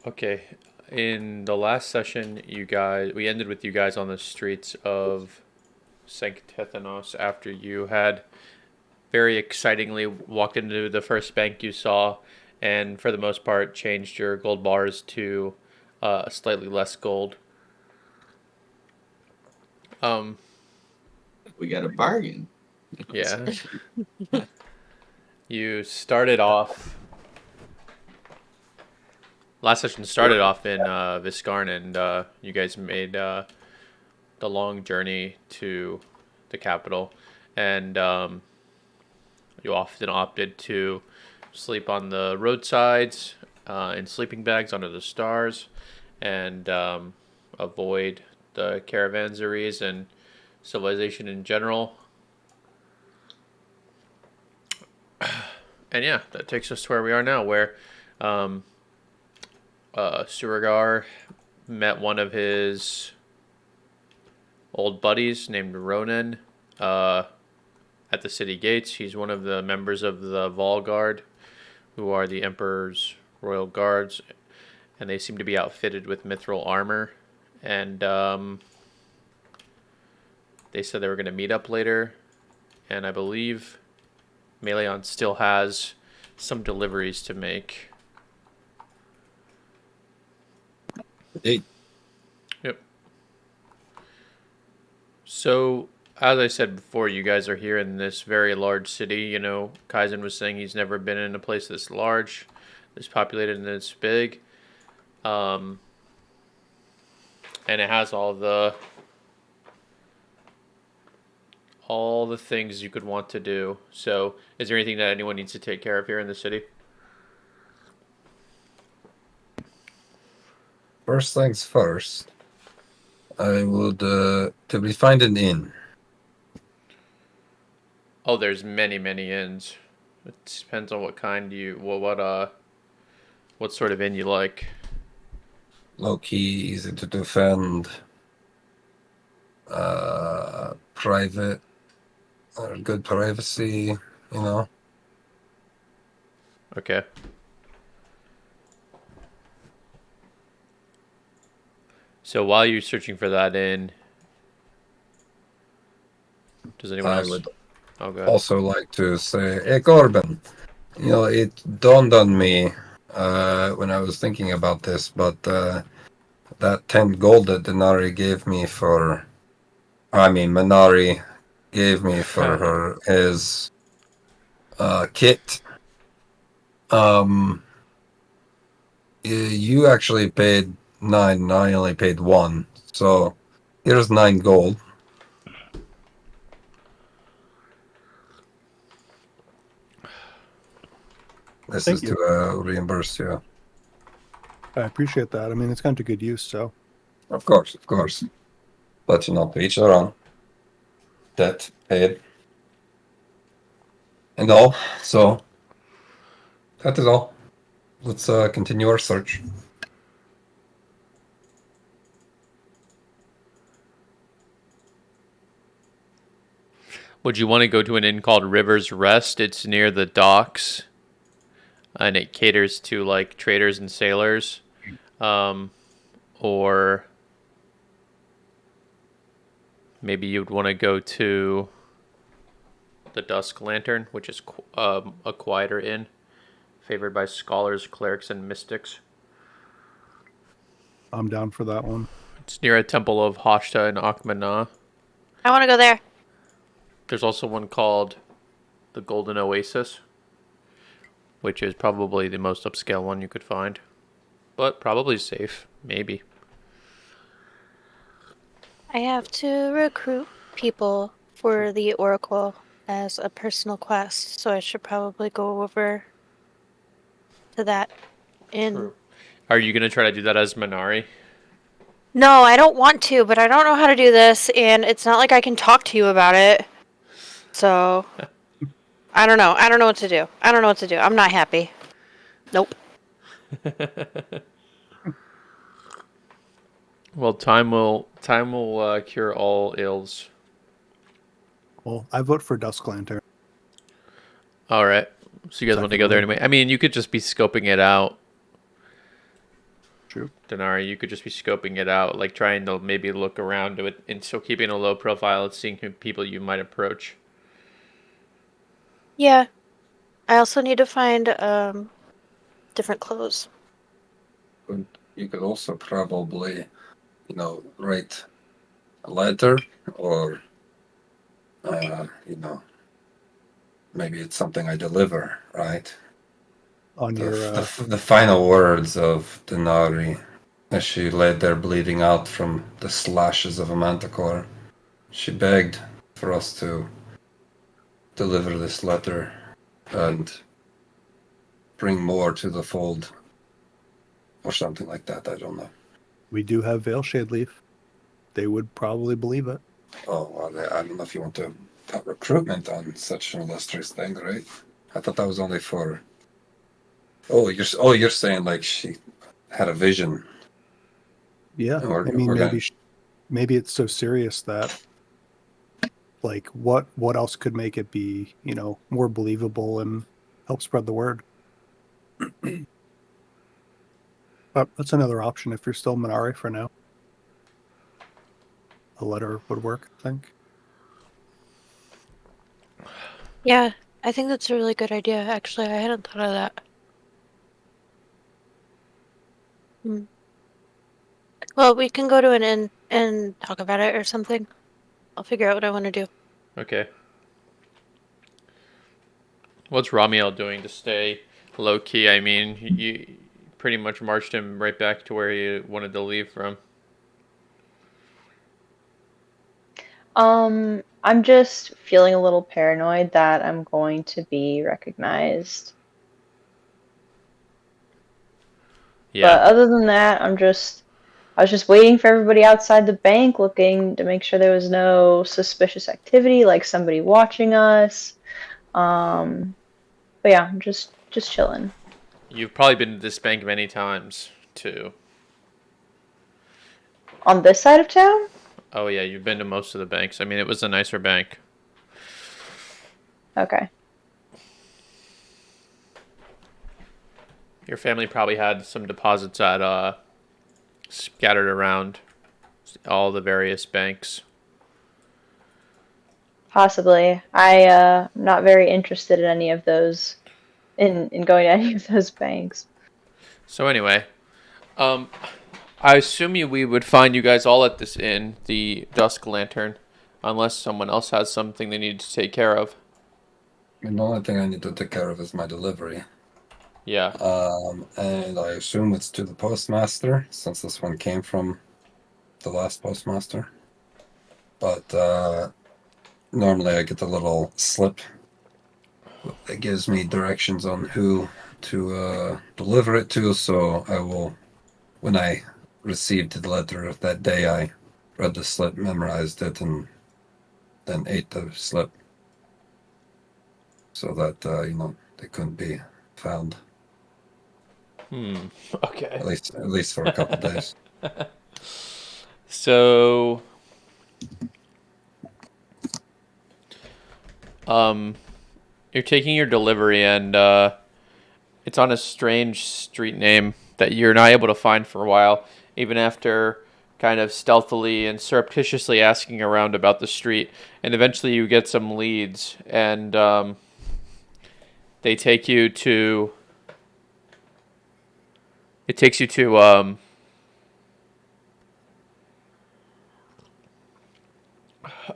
Okay. In the last session, we ended with you guys on the streets of Sanktethenos after you had very excitingly walked into the first bank you saw, and for the most part, changed your gold bars to slightly less gold. Um, We got a bargain. yeah. You started off. Last session started off in Viscarn, and you guys made the long journey to the capital, and you often opted to sleep on the roadsides in sleeping bags under the stars, and avoid the caravanseries and civilization in general. And yeah, that takes us to where we are now, where um, Surigar met one of his old buddies named Ronan uh, at the city gates. He's one of the members of the Vol Guard, who are the Emperor's royal guards, and they seem to be outfitted with mithril armor. And they said they were going to meet up later, and I believe Maeleon still has some deliveries to make. Hey, Yep. So, as I said before, you guys are here in this very large city. You know, Kaizen was saying he's never been in a place this large, this populated, and this big. Um, and it has all the things you could want to do. So, is there anything that anyone needs to take care of here in the city? First things first, I would till we find an inn. Oh, there's many inns. It depends on what kind what sort of inn you like. Low key, easy to defend. Private, good privacy. You know. Okay. So while you're searching for that inn, does anyone I else? would Oh, God. also like to say, hey Corbin, you know, it dawned on me when I was thinking about this, but that 10 gold that Denari gave me for, I mean, Minari gave me for his kit. You actually paid 9, and I only paid 1. So here's 9 gold. This Thank is you. to reimburse you. I appreciate that. I mean, it's gone to good use, so. Of course, of course. But you know, to each their own. Debt paid. And all. So that is all. Let's continue our search. Would you want to go to an inn called River's Rest? It's near the docks, and it caters to like traders and sailors. Or maybe you'd want to go to the Dusk Lantern, which is a quieter inn, favored by scholars, clerics, and mystics. I'm down for that one. It's near a temple of Hoshtar and Akhmana. I want to go there. There's also one called the Golden Oasis, which is probably the most upscale one you could find, but probably safe, maybe. I have to recruit people for the Oracle as a personal quest, so I should probably go over to that inn. Are you going to try to do that as Minari? No, I don't want to, but I don't know how to do this, and it's not like I can talk to you about it. So, I don't know. I don't know what to do. I'm not happy. Nope. Well, time will cure all ills. Well, I vote for Dusk Lantern. All right. So you guys want to go there anyway? I mean, you could just be scoping it out. Shoot. Denari, you could just be scoping it out, like trying to maybe look around it and still keeping a low profile and seeing who people you might approach. Yeah. I also need to find different clothes. You could also probably, write a letter, or, maybe it's something I deliver, right? On The, your the final words of Denari as she lay there bleeding out from the slashes of a manticore. She begged for us to deliver this letter and bring more to the fold, or something like that. I don't know. we do have Veil Shade Leaf. They would probably believe it. Oh, well, I don't know if you want to have recruitment on such an illustrious thing, right? I thought that was only for. You're saying like she had a vision. Yeah, Or- I mean, or maybe that- maybe it's so serious that, like, what else could make it be, more believable and help spread the word? But that's another option if you're still Minari for now. A letter would work, I think. Yeah, I think that's a really good idea. Actually, I hadn't thought of that. Well, we can go to an inn and talk about it or something. I'll figure out what I want to do. Okay. What's Ramiel doing to stay low key? I mean, you pretty much marched him right back to where he wanted to leave from. I'm just feeling a little paranoid that I'm going to be recognized. But Yeah. other than that, I was just waiting for everybody outside the bank, looking to make sure there was no suspicious activity, like somebody watching us. But yeah, I'm just chilling. You've probably been to this bank many times, too. On this side of town? Oh, yeah, you've been to most of the banks. I mean, it was a nicer bank. Okay. Your family probably had some deposits at scattered around all the various banks. Possibly. I'm not very interested in any of those, in going to any of those banks. So anyway, I assume we would find you guys all at this inn, the Dusk Lantern, unless someone else has something they need to take care of. And the only thing I need to take care of is my delivery. Yeah. And I assume it's to the postmaster, since this one came from the last postmaster. But normally I get a little slip that gives me directions on who to deliver it to, so I will, when I received the letter that day, I read the slip, memorized it, and then ate the slip, so that they couldn't be found. Okay. At least for a couple days. So, you're taking your delivery, and it's on a strange street name that you're not able to find for a while, even after kind of stealthily and surreptitiously asking around about the street. And eventually you get some leads, and they take you to... It takes you to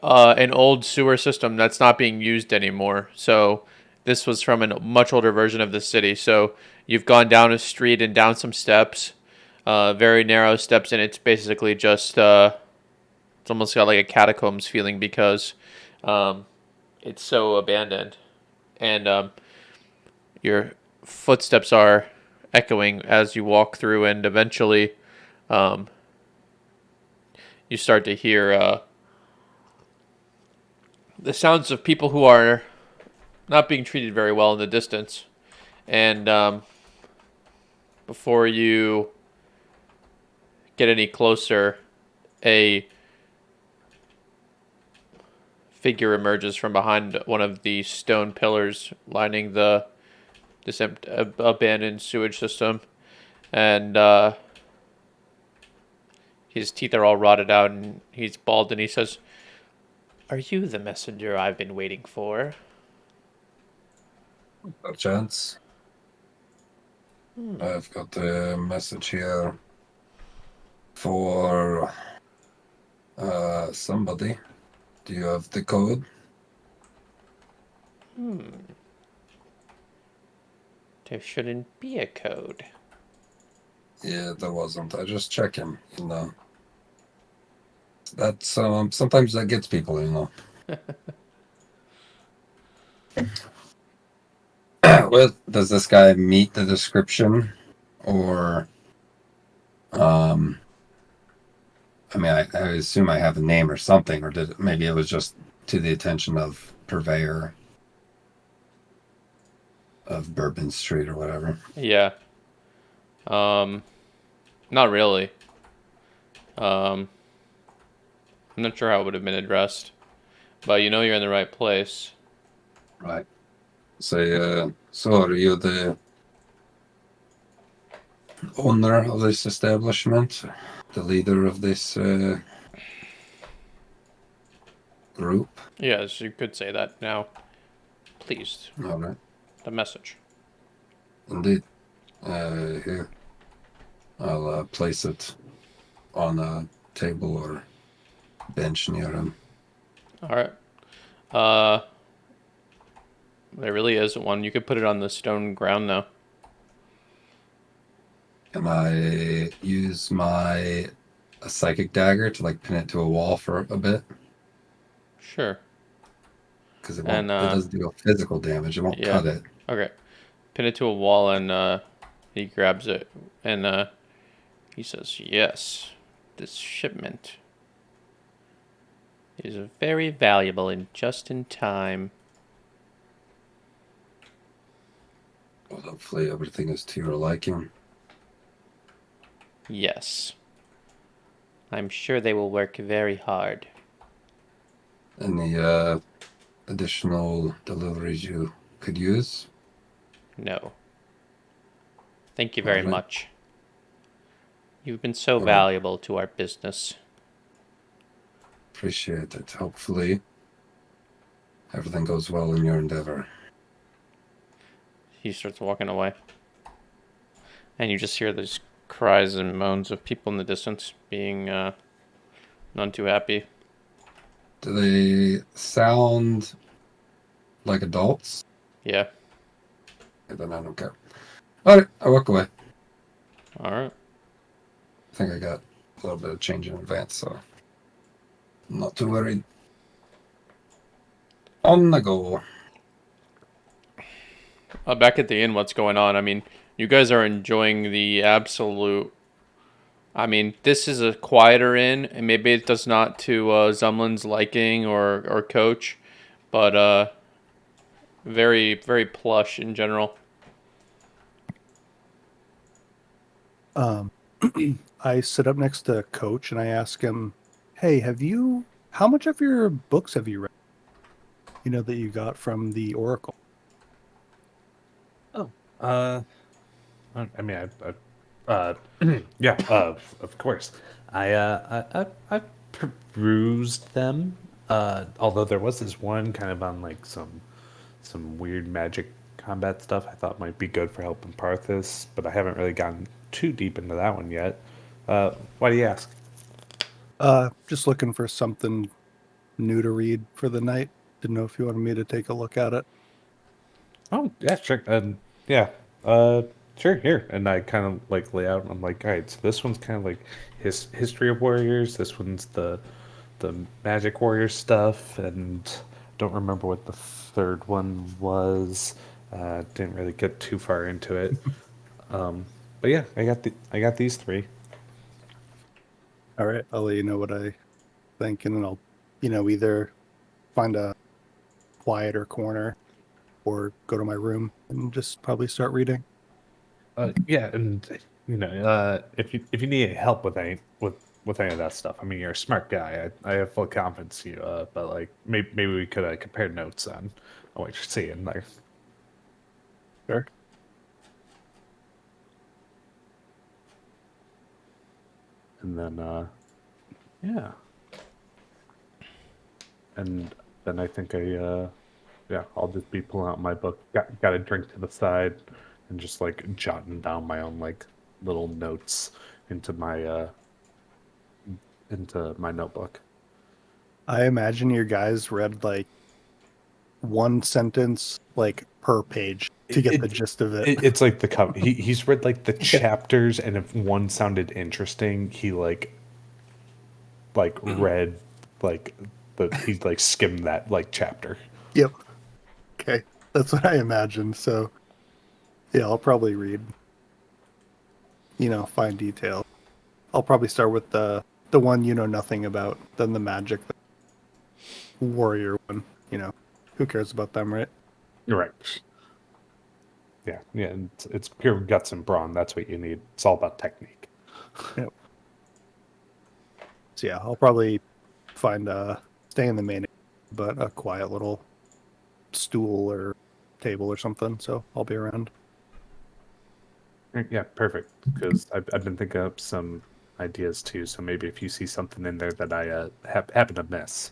an old sewer system that's not being used anymore. So this was from a much older version of the city. So you've gone down a street and down some steps, very narrow steps, and it's basically just it's almost got like a catacombs feeling because it's so abandoned, and your footsteps are echoing as you walk through, and eventually you start to hear the sounds of people who are not being treated very well in the distance. And before you get any closer, a figure emerges from behind one of the stone pillars lining this abandoned sewage system. And his teeth are all rotted out, and he's bald, and he says, "Are you the messenger I've been waiting for?" No chance. I've got a message here for somebody. Do you have the code? There shouldn't be a code. Yeah, there wasn't. I just checking, you know. That's sometimes that gets people, you know. Well, does this guy meet the description, or I mean, I assume I have a name or something, or maybe it was just to the attention of purveyor of Bourbon Street or whatever. Yeah. Not really. I'm not sure how it would have been addressed, but you know you're in the right place. Right. So, so are you the owner of this establishment, the leader of this group? Yes, you could say that. Now, please, All right. the message. Indeed. Here, I'll place it on a table or bench near him. All right. There really is one. You could put it on the stone ground now. Can I use my a psychic dagger to like pin it to a wall for a bit? Sure. Because it And, won't. It doesn't do physical damage. It won't yeah. cut it. Okay. Pin it to a wall, and he grabs it, and he says, "Yes, this shipment is very valuable and just in time." Well, hopefully everything is to your liking. Yes. I'm sure they will work very hard. Any additional deliveries you could use? No. Thank you very Alright. much. You've been so Alright. valuable to our business. Appreciate it. Hopefully everything goes well in your endeavor. He starts walking away. And you just hear these cries and moans of people in the distance being none too happy. Do they sound like adults? Yeah. Then I don't care. Alright, I walk away. Alright. I think I got a little bit of change in advance, so I'm not too worried. On the go. Back at the inn, what's going on? I mean, you guys are enjoying the absolute... I mean, this is a quieter inn, and maybe it does not to Zumlin's liking or Coach, but very, very plush in general. I sit up next to Coach and I ask him, "Hey, how much of your books have you read? You know, that you got from the Oracle?" I mean, yeah, of course. I perused them. Although there was this one kind of on like some weird magic combat stuff I thought might be good for helping Parthas, but I haven't really gotten too deep into that one yet. Why do you ask? Just looking for something new to read for the night. Didn't know if you wanted me to take a look at it. Oh, yeah, sure. Yeah, sure, here. And I kind of like lay out, and I'm like, all right, so this one's kind of like history of warriors. This one's the magic warrior stuff, and don't remember what the third one was. Didn't really get too far into it. But yeah, I got these three. All right, I'll let you know what I think, and then I'll, either find a quieter corner or go to my room and just probably start reading. Yeah, and if you need any help with any of that stuff, I mean, you're a smart guy. I have full confidence in you. But like, maybe we could compare notes on what you're seeing there. Sure. And then Yeah. And then I think I'll just be pulling out my book, got a drink to the side, and just like jotting down my own like little notes into my notebook. I imagine your guys read like one sentence like per page to get the gist of it. It's like the cover. He's read like the chapters, and if one sounded interesting, he like read like he like skimmed that like chapter. Yep. Okay. That's what I imagined. So yeah, I'll probably read, fine detail. I'll probably start with the one you know nothing about, then the magic warrior one, who cares about them, right? Right. Yeah. It's pure guts and brawn. That's what you need. It's all about technique. Yep. So yeah, I'll probably find stay in the main, but a quiet little stool or table or something. So I'll be around. Yeah, perfect. Because I've been thinking of some ideas too. So maybe if you see something in there that I happen to miss.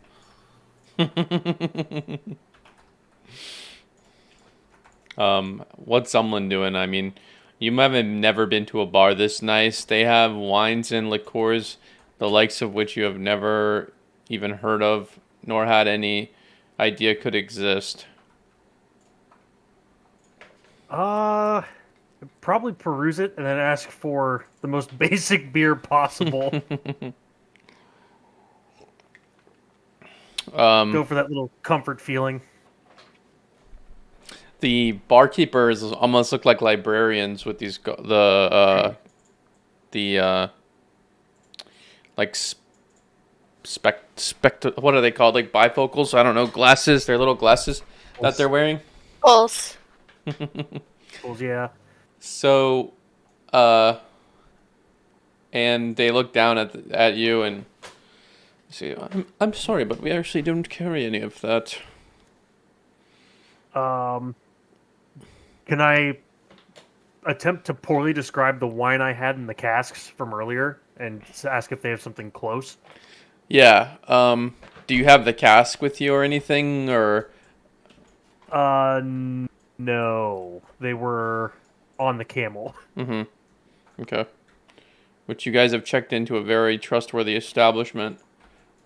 What's Sumlin doing? I mean, you haven't never been to a bar this nice. They have wines and liqueurs, the likes of which you have never even heard of, nor had any idea could exist. Probably peruse it and then ask for the most basic beer possible. Go for that little comfort feeling. The barkeepers almost look like librarians with these like what are they called? Like bifocals? I don't know. Glasses. They're little glasses that they're wearing. Pulse. Well, yeah. So, and they look down at you and say, I'm sorry, but we actually don't carry any of that. Can I attempt to poorly describe the wine I had in the casks from earlier and ask if they have something close? Yeah. Do you have the cask with you or anything, or? No. They were on the camel. Mm-hmm. Okay. Which you guys have checked into a very trustworthy establishment,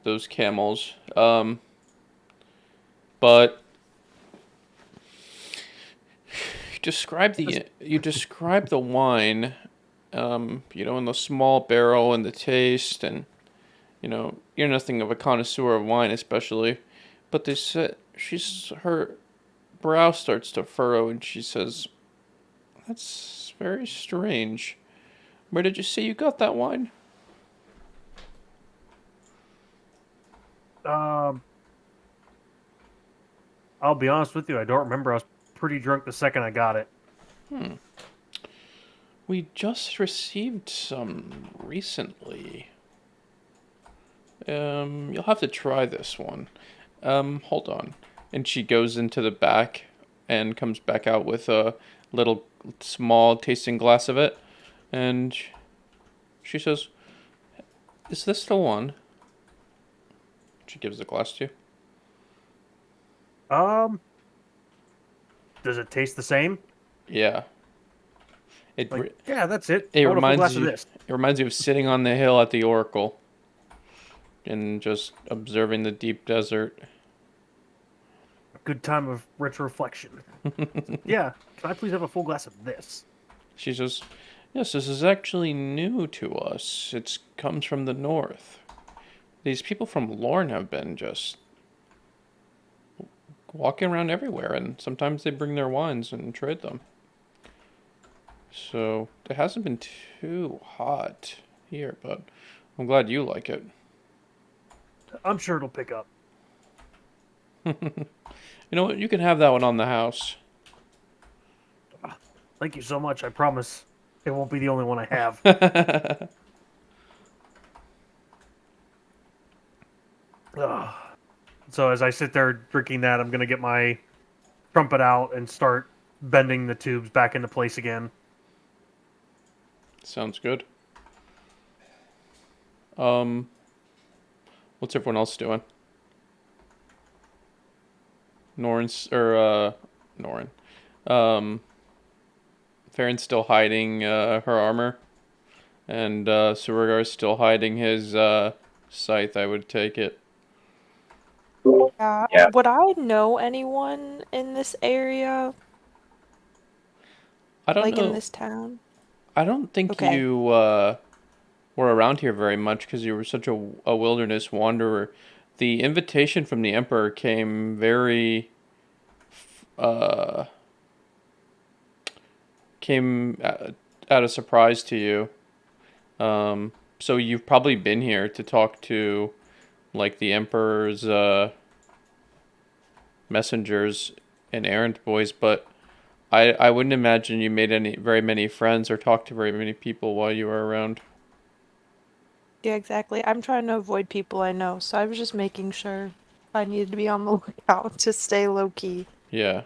those camels. But you describe the wine, in the small barrel and the taste, and you're nothing of a connoisseur of wine, especially. But they said her brow starts to furrow, and she says, "That's very strange. Where did you say you got that wine?" I'll be honest with you, I don't remember. I was pretty drunk the second I got it. We just received some recently. You'll have to try this one. Hold on. And she goes into the back and comes back out with a little small tasting glass of it. And she says, "Is this the one?" She gives the glass to you. Does it taste the same? Yeah. Yeah, that's it. It I want a full glass reminds of you. this. It reminds you of sitting on the hill at the Oracle and just observing the deep desert. Good time of retroreflection. Yeah, can I please have a full glass of this? She says, "Yes, this is actually new to us. It comes from the north. These people from Lorne have been just walking around everywhere, and sometimes they bring their wines and trade them. So it hasn't been too hot here, but I'm glad you like it." I'm sure it'll pick up. You know what? You can have that one on the house. Thank you so much. I promise it won't be the only one I have. Ugh. So as I sit there drinking that, I'm going to get my trumpet out and start bending the tubes back into place again. Sounds good. What's everyone else doing? Norin. Farron's still hiding her armor, and Surugar's still hiding his scythe. I would take it. Yeah. Yeah. Would I know anyone in this area, I don't like in know. this town? I don't think Okay. you were around here very much because you were such a wilderness wanderer. The invitation from the Emperor came uh, at a surprise to you. So you've probably been here to talk to, like, the Emperor's messengers and errand boys, but I wouldn't imagine you made very many friends or talked to very many people while you were around. Yeah, exactly. I'm trying to avoid people I know, so I was just making sure I needed to be on the lookout to stay low key. Yeah.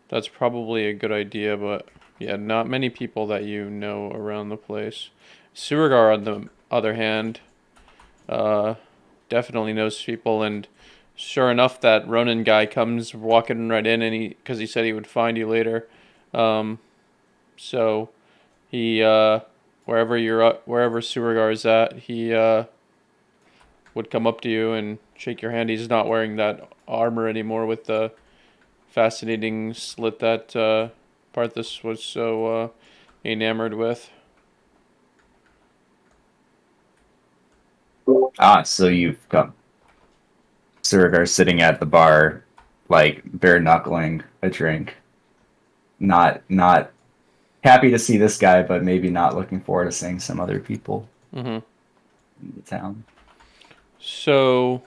That's probably a good idea, but yeah, not many people that you know around the place. Surugar, on the other hand, definitely knows people, and sure enough, that Ronin guy comes walking right in, and because he said he would find you later. So he, wherever Surugar is at, he would come up to you and shake your hand. He's not wearing that armor anymore with the fascinating slit that Parthas was so enamored with. So you've got Surugar sitting at the bar, like bare knuckling a drink. Not happy to see this guy, but maybe not looking forward to seeing some other people Mm-hmm. in the town. So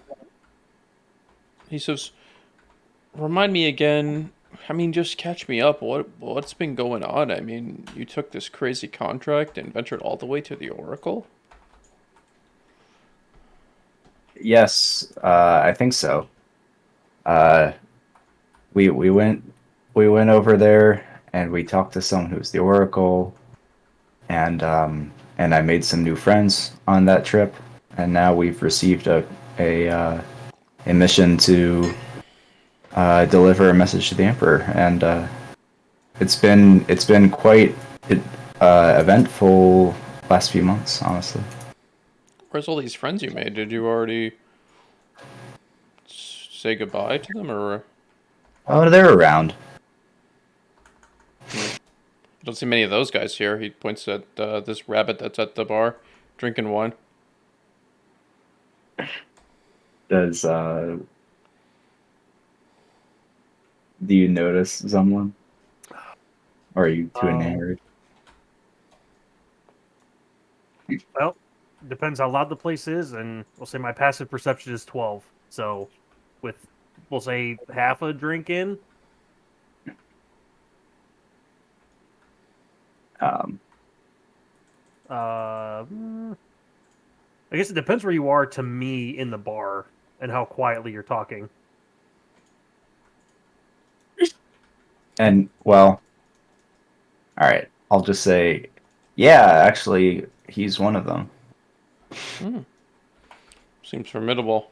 he says, "Remind me again. I mean, just catch me up. What's been going on? I mean, you took this crazy contract and ventured all the way to the Oracle." Yes, I think so. We went over there and we talked to someone who's the Oracle, and I made some new friends on that trip, and now we've received a mission to deliver a message to the Emperor, and it's been quite eventful last few months, honestly. Where's all these friends you made? Did you already say goodbye to them, or Oh, they're around. I don't see many of those guys here? He points at this rabbit that's at the bar, drinking wine. Does do you notice someone? Or are you too enamored? Well, depends how loud the place is, and we'll say my passive perception is 12. So, with, we'll say, half a drink in. I guess it depends where you are to me in the bar and how quietly you're talking. And well, all right. I'll just say, yeah. Actually, he's one of them. Seems formidable.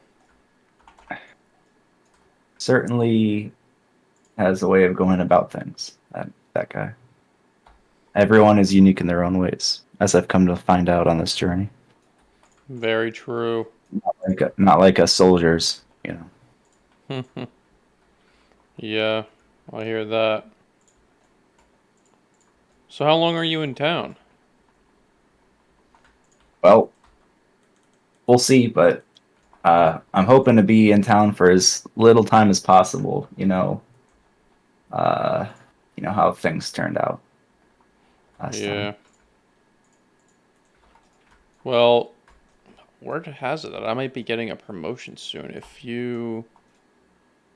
Certainly has a way of going about things. That guy. Everyone is unique in their own ways, as I've come to find out on this journey. Very true. Not like us soldiers, you know. Yeah, I hear that. So how long are you in town? Well, we'll see, but I'm hoping to be in town for as little time as possible. You know how things turned out last time. Well, word has it that I might be getting a promotion soon. If you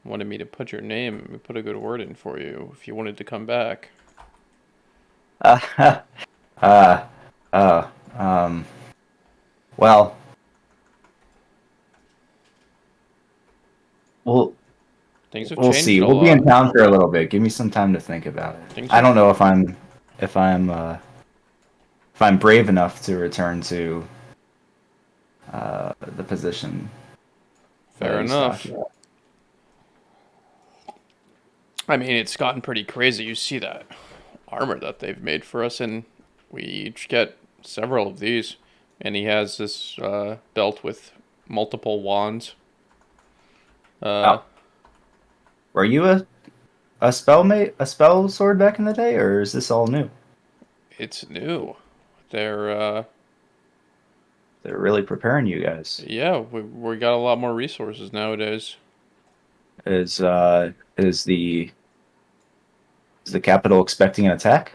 wanted me to put your name and put a good word in for you, if you wanted to come back. Well, Things have we'll changed see. a We'll be in lot. town for a little bit. Give me some time to think about it. I don't know if I'm brave enough to return to the position. Fair that he's enough. talking about. I mean, it's gotten pretty crazy. You see that armor that they've made for us, and we each get several of these. And he has this belt with multiple wands. Were you a spell sword back in the day, or is this all new? It's new. They're They're really preparing you guys. yeah, we got a lot more resources nowadays. Is the capital expecting an attack?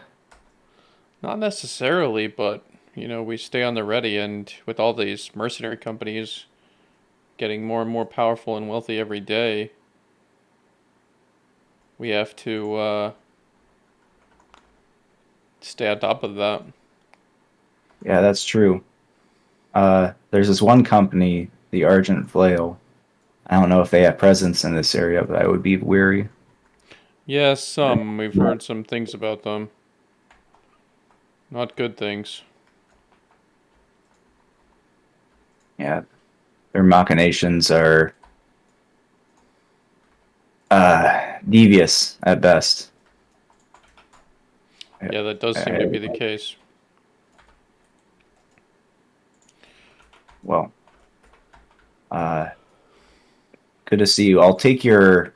Not necessarily, but we stay on the ready, and with all these mercenary companies getting more and more powerful and wealthy every day, we have to stay on top of that. Yeah, that's true. There's this one company, the Argent Flail. I don't know if they have presence in this area, but I would be wary. Yes, we've heard some things about them. Not good things. Yeah, their machinations are devious at best. Yeah, that does seem to be the case. Well, good to see you. I'll take your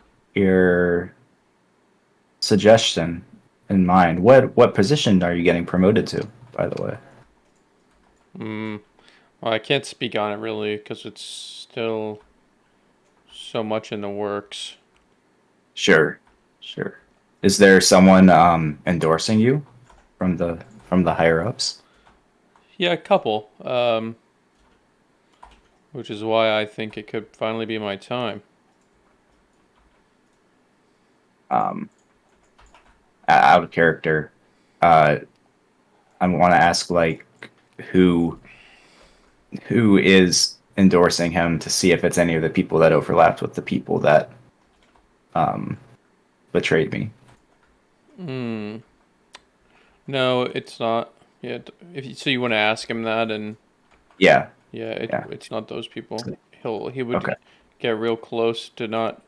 suggestion in mind. What position are you getting promoted to, by the way? Well, I can't speak on it really because it's still so much in the works. Sure. Is there someone endorsing you from the higher ups? Yeah, a couple. Which is why I think it could finally be my time. Out of character, I want to ask like who is endorsing him to see if it's any of the people that overlapped with the people that betrayed me. No, it's not. Yeah, so you want to ask him that, and Yeah. it's not those people. He would Okay. get real close to not,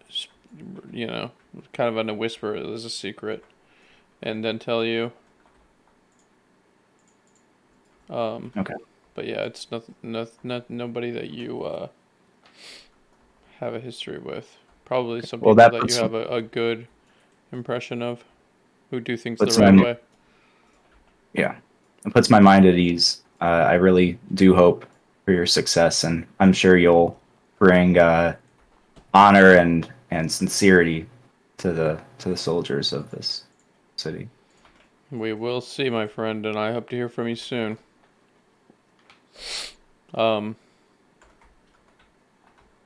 kind of in a whisper as a secret, and then tell you. Okay. But yeah, it's not nobody that you have a history with. Probably some Well, people that that puts- you have a good impression of, who do things Puts the right my- way. Yeah, it puts my mind at ease. I really do hope for your success, and I'm sure you'll bring honor and sincerity to the soldiers of this city. We will see, my friend, and I hope to hear from you soon. And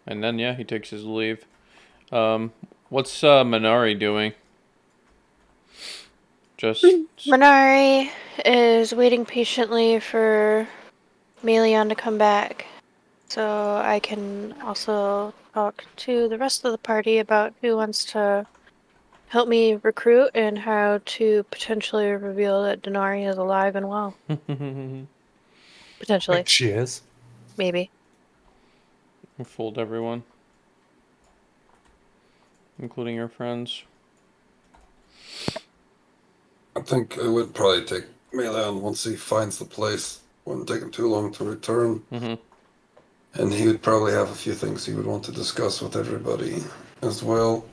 then he takes his leave. What's Minari doing? Just Minari is waiting patiently for Maeleon to come back, so I can also talk to the rest of the party about who wants to help me recruit and how to potentially reveal that Denari is alive and well. Potentially, Like she is. maybe. We fooled everyone, including your friends. I think I would probably take Maeleon once he finds the place. Wouldn't take him too long to return. And he would probably have a few things he would want to discuss with everybody as well.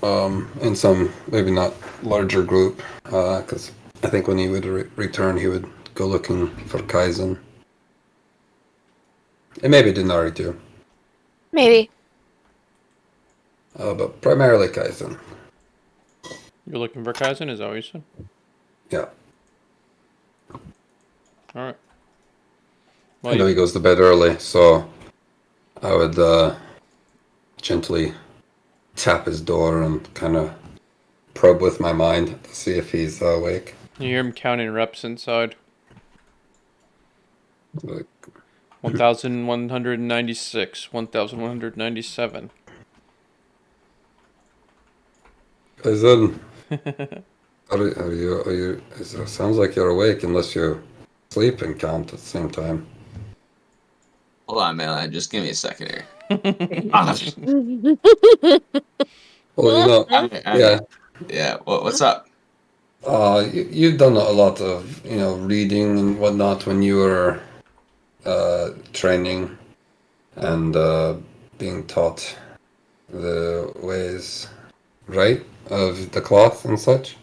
In some, maybe not larger group, because I think when he would return, he would go looking for Kaizen. And maybe Denari too. Maybe. But primarily Kaizen. You're looking for Kaizen, is that what you said? Yeah. Alright. I know he goes to bed early, so I would gently tap his door and kind of probe with my mind to see if he's awake. You hear him counting reps inside. Like, 1,196, 1,197. Kaizen, are you? It sounds like you're awake unless you sleep and count at the same time. Hold on, Maeleon. Just give me a second here. Well, yeah. Yeah. What's up? You've done a lot of, reading and whatnot when you were training and being taught the ways, right, of the cloth and such.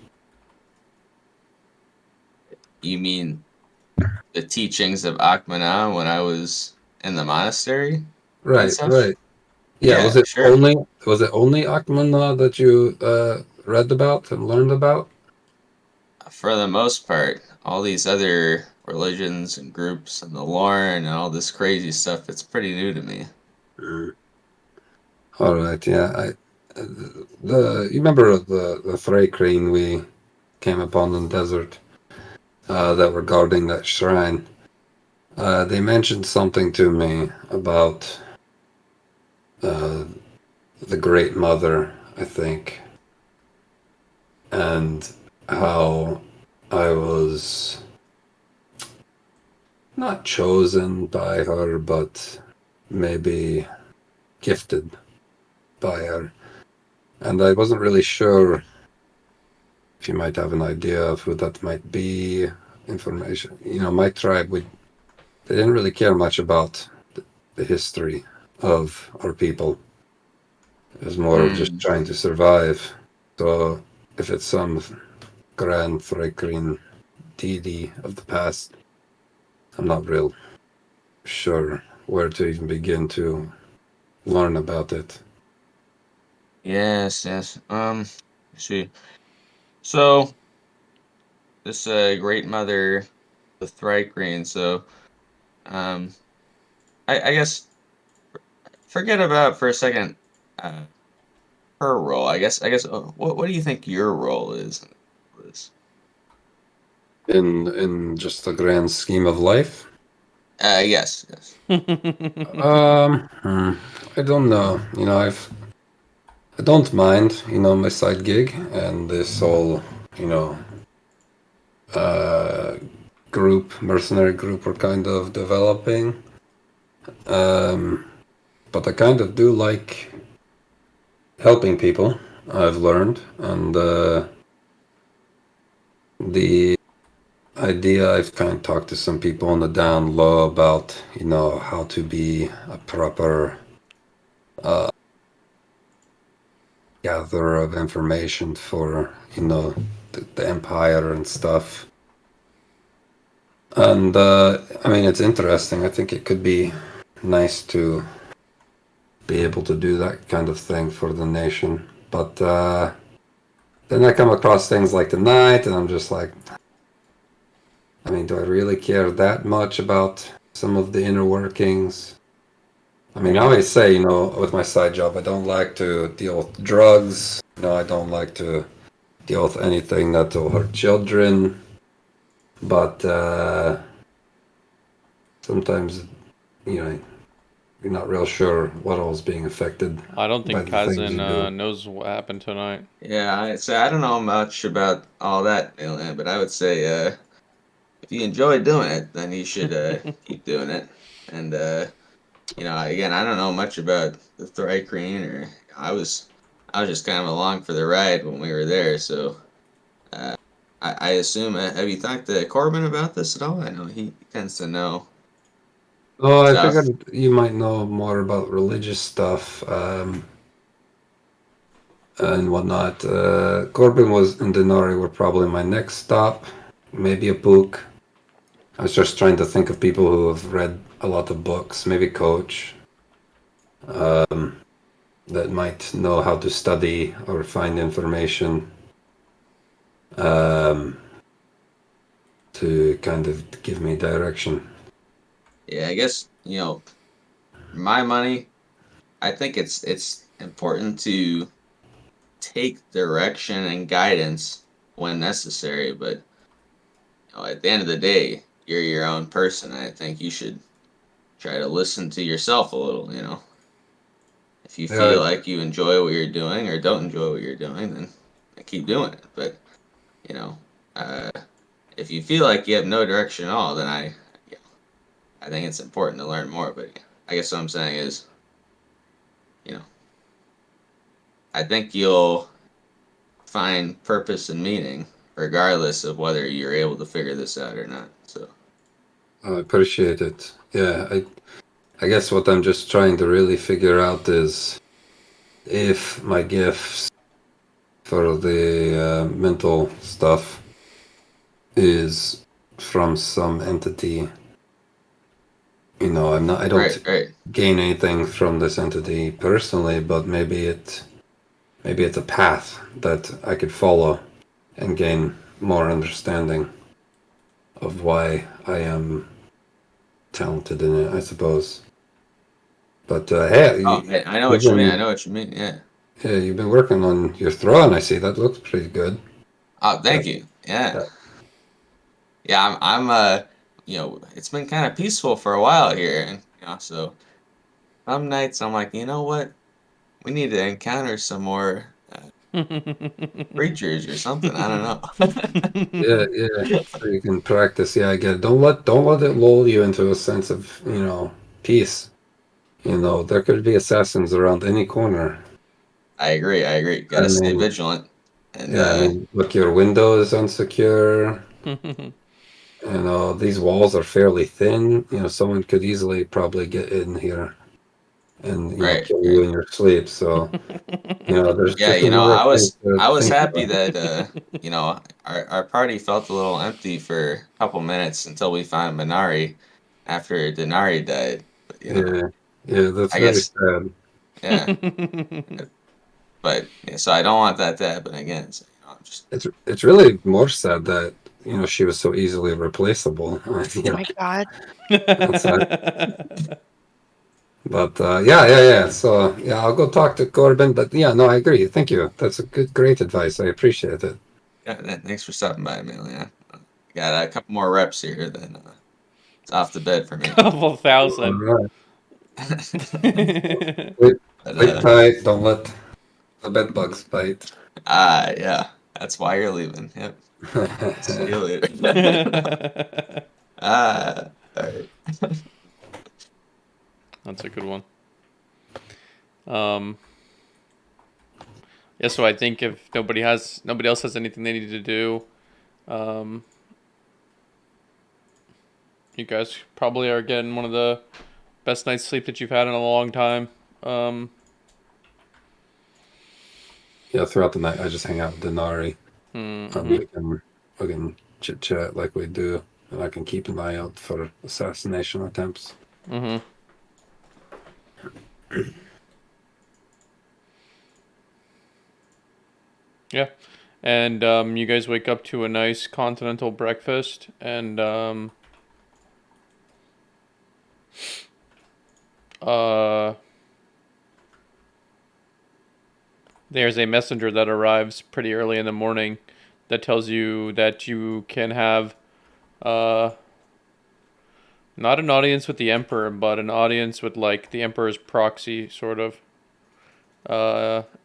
You mean the teachings of Akmana when I was in the monastery and Right, stuff? right. Yeah, Yeah, was it sure. only Akmana that you read about and learned about? For the most part, all these other religions and groups and the lore and all this crazy stuff, it's pretty new to me. All right, yeah. You remember the Thrakreen we came upon in the desert that were guarding that shrine? They mentioned something to me about the Great Mother, I think, and how I was not chosen by her, but maybe gifted by her. And I wasn't really sure if you might have an idea of who that might be. Information. My tribe, they didn't really care much about the history of our people. It was more of just Hmm. trying to survive. So if it's some grand Thrakreen deity of the past, I'm not real sure where to even begin to learn about it. Yes, yes. Let's see. So this great mother, the Thrycreen. So, um, I guess forget about for a second, uh, her role. I guess. What do you think your role is in this? In just the grand scheme of life. Yes, yes. I don't know. I don't mind, my side gig and this whole, you know, uh, mercenary group we're kind of developing. Um, but I kind of do like helping people, I've learned, and the idea I've kind of talked to some people on the down low about, how to be a proper gatherer of information for, the empire and stuff. And I mean, it's interesting. I think it could be nice to be able to do that kind of thing for the nation. But then I come across things like the night, and I'm just like, I mean, do I really care that much about some of the inner workings? I mean, I always say, with my side job, I don't like to deal with drugs. I don't like to deal with anything that will hurt children. But sometimes, you're not real sure what all is being affected I don't by think the things Kazan you do. knows what happened tonight. Yeah, I don't know much about all that, Mailman, but I would say if you enjoy doing it, then you should keep doing it. And again, I don't know much about the Thrycreen, or I was just kind of along for the ride when we were there. So uh, I assume have you talked to Corbin about this at all? I know he tends to know Oh, I stuff. figured you might know more about religious stuff and whatnot. Corbin and Denari were probably my next stop. Maybe a book. I was just trying to think of people who have read a lot of books. Maybe Coach that might know how to study or find information um, to kind of give me direction. Yeah, I guess my money. I think it's important to take direction and guidance when necessary, but at the end of the day, you're your own person. I think you should try to listen to yourself a little. If you Yeah, feel like you enjoy what you're doing or don't enjoy what you're doing, then keep doing it. But you know, uh, if you feel like you have no direction at all, then I think it's important to learn more. But I guess what I'm saying is, you know, I think you'll find purpose and meaning regardless of whether you're able to figure this out or not. So I appreciate it. Yeah, I guess what I'm just trying to really figure out is if my gifts for the mental stuff is from some entity. You know, I don't right. gain anything from this entity personally, but maybe it's a path that I could follow and gain more understanding of why I am talented in it, I suppose. But hey, Oh, I know you've what you mean. I been know what you mean. Yeah. yeah, you've been working on your throne. I see that looks pretty good. Oh, thank you. Yeah. Yeah. Yeah, I'm you know, it's been kind of peaceful for a while here, and so some nights I'm like, you know what? We need to encounter some more creatures or something. I don't know. Yeah. So you can practice. Yeah, I get it. Don't let it lull you into a sense of, peace. There could be assassins around any corner. I agree. I agree. Got I to stay mean, vigilant. And yeah, I mean, look, your window is unsecure. Mhm. These walls are fairly thin. Someone could easily probably get in here and, right, kill you right. in your sleep. So, there's Yeah, just a number of things to I was think happy about. that our party felt a little empty for a couple minutes until we found Minari after Denari died. But, Yeah, yeah, that's I very guess sad. yeah. But yeah, so I don't want that to happen again. So, I'm just It's really more sad that, she was so easily replaceable. Oh my god. That's sad. But yeah. So yeah, I'll go talk to Corbin. But yeah, no, I agree. Thank you. That's great advice. I appreciate it. thanks for stopping by, Maeleon. Got a couple more reps here, then it's off the bed for me. Couple All thousand. right. That's Sleep, But sleep tight. Don't let the bed bugs bite. yeah, that's why you're leaving. Yep. See you later. All right. a good one. Um, yeah, so I think if nobody else has anything they need to do, um, you guys probably are getting one of the best night's sleep that you've had in a long time. Yeah, throughout the night, I just hang out with Denari. Mm-hmm. We can chit chat like we do, and I can keep an eye out for assassination attempts. Mm-hmm. Yeah, and you guys wake up to a nice continental breakfast, and there's a messenger that arrives pretty early in the morning that tells you that you can have not an audience with the Emperor, but an audience with like the Emperor's proxy, sort of,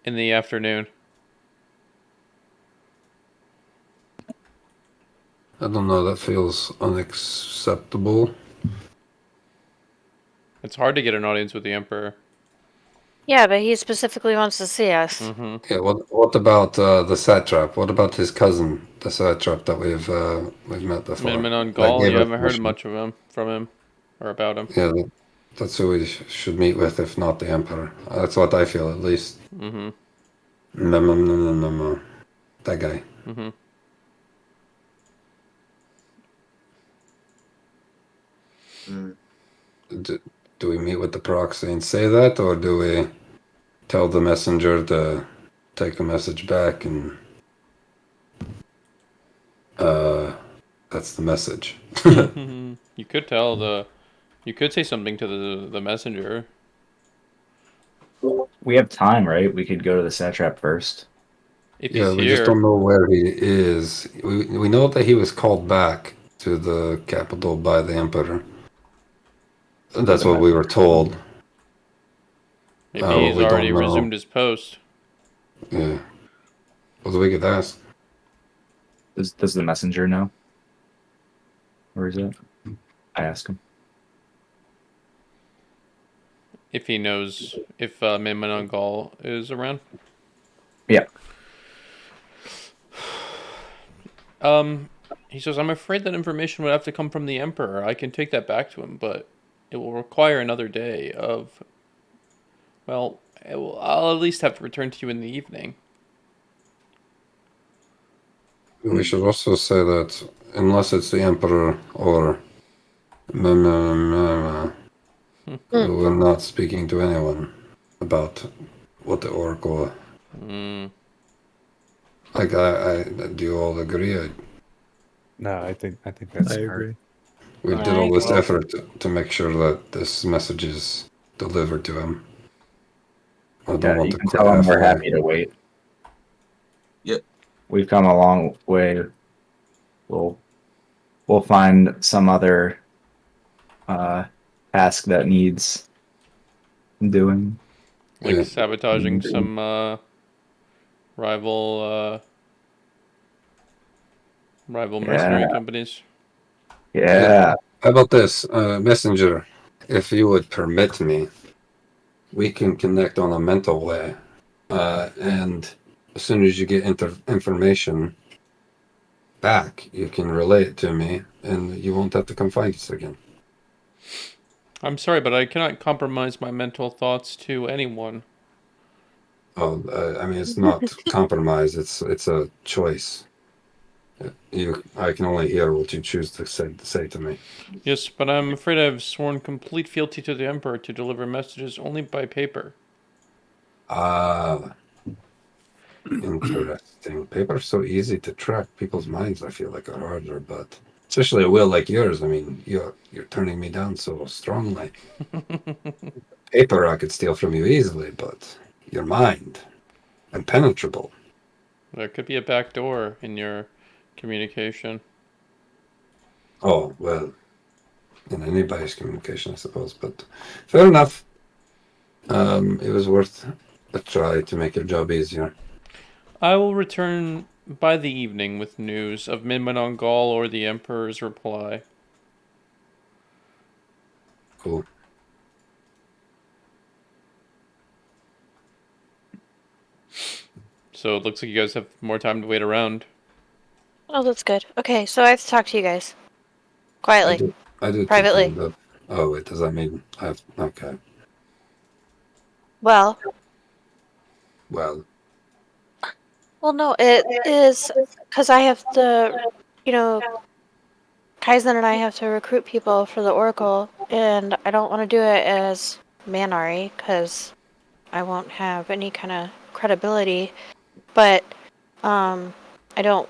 in the afternoon. I don't know. That feels unacceptable. It's hard to get an audience with the Emperor. Yeah, but he specifically wants to see us. Mm-hmm. Yeah. What about the satrap? What about his cousin, the satrap that we've met before? Minman on That Gaul, gave you us haven't heard permission. much from him, or about him. Yeah, that's who we should meet with, if not the Emperor. That's what I feel, at least. Mm-hmm. No. That guy. Mm-hmm. Do we meet with the proxy and say that, or do we tell the messenger to take a message back and that's the message? You could you could say something to the messenger. We have time, right? We could go to the satrap first. If Yeah, he's we just here. don't know where he is. We know that he was called back to the capital by the Emperor. That's what we were told. Maybe What he's we already don't know. resumed his post. Yeah. Well, we could ask. Does the messenger know? Where is it? I ask him. if he knows if Maeleon is around. Yeah. He says, I'm afraid that information would have to come from the Emperor. I can take that back to him, but it will require another day of... Well, I'll at least have to return to you in the evening. We should also say that unless it's the Emperor or we're not speaking to anyone about what the Oracle... Like, do you all agree? No, I think that's I smart. agree. We Yeah, did I all this agree. effort to make sure that this message is delivered to him. I don't Yeah, want you to can quit tell him we're halfway. happy to wait. Yep. We've come a long way. We'll find some other task that needs doing. Like Yeah. sabotaging some rival mercenary companies. Yeah. How about this, Messenger? If you would permit me, we can connect on a mental way, and as soon as you get information back, you can relay it to me, and you won't have to come find us again. I'm sorry, but I cannot compromise my mental thoughts to anyone. Oh, I mean, it's not compromise. It's a choice. I can only hear what you choose to say to me. Yes, but I'm afraid I've sworn complete fealty to the Emperor to deliver messages only by paper. Ah, interesting. Paper's so easy to track. People's minds, I feel like, are harder, but especially a will like yours. I mean, you're turning me down so strongly. Paper I could steal from you easily, but your mind, impenetrable. There could be a back door in your communication. Oh, well, in anybody's communication, I suppose, but fair enough. It was worth a try to make your job easier. I will return by the evening with news of Minmanon Gaul or the Emperor's reply. Cool. So it looks like you guys have more time to wait around. Oh, that's good. Okay, so I have to talk to you guys. Quietly. I do Privately. think that. Oh, wait, does that mean I have... Okay. Well, Well, no, it is because I have to, Kaizen and I have to recruit people for the Oracle, and I don't want to do it as Manari because I won't have any kind of credibility. But I don't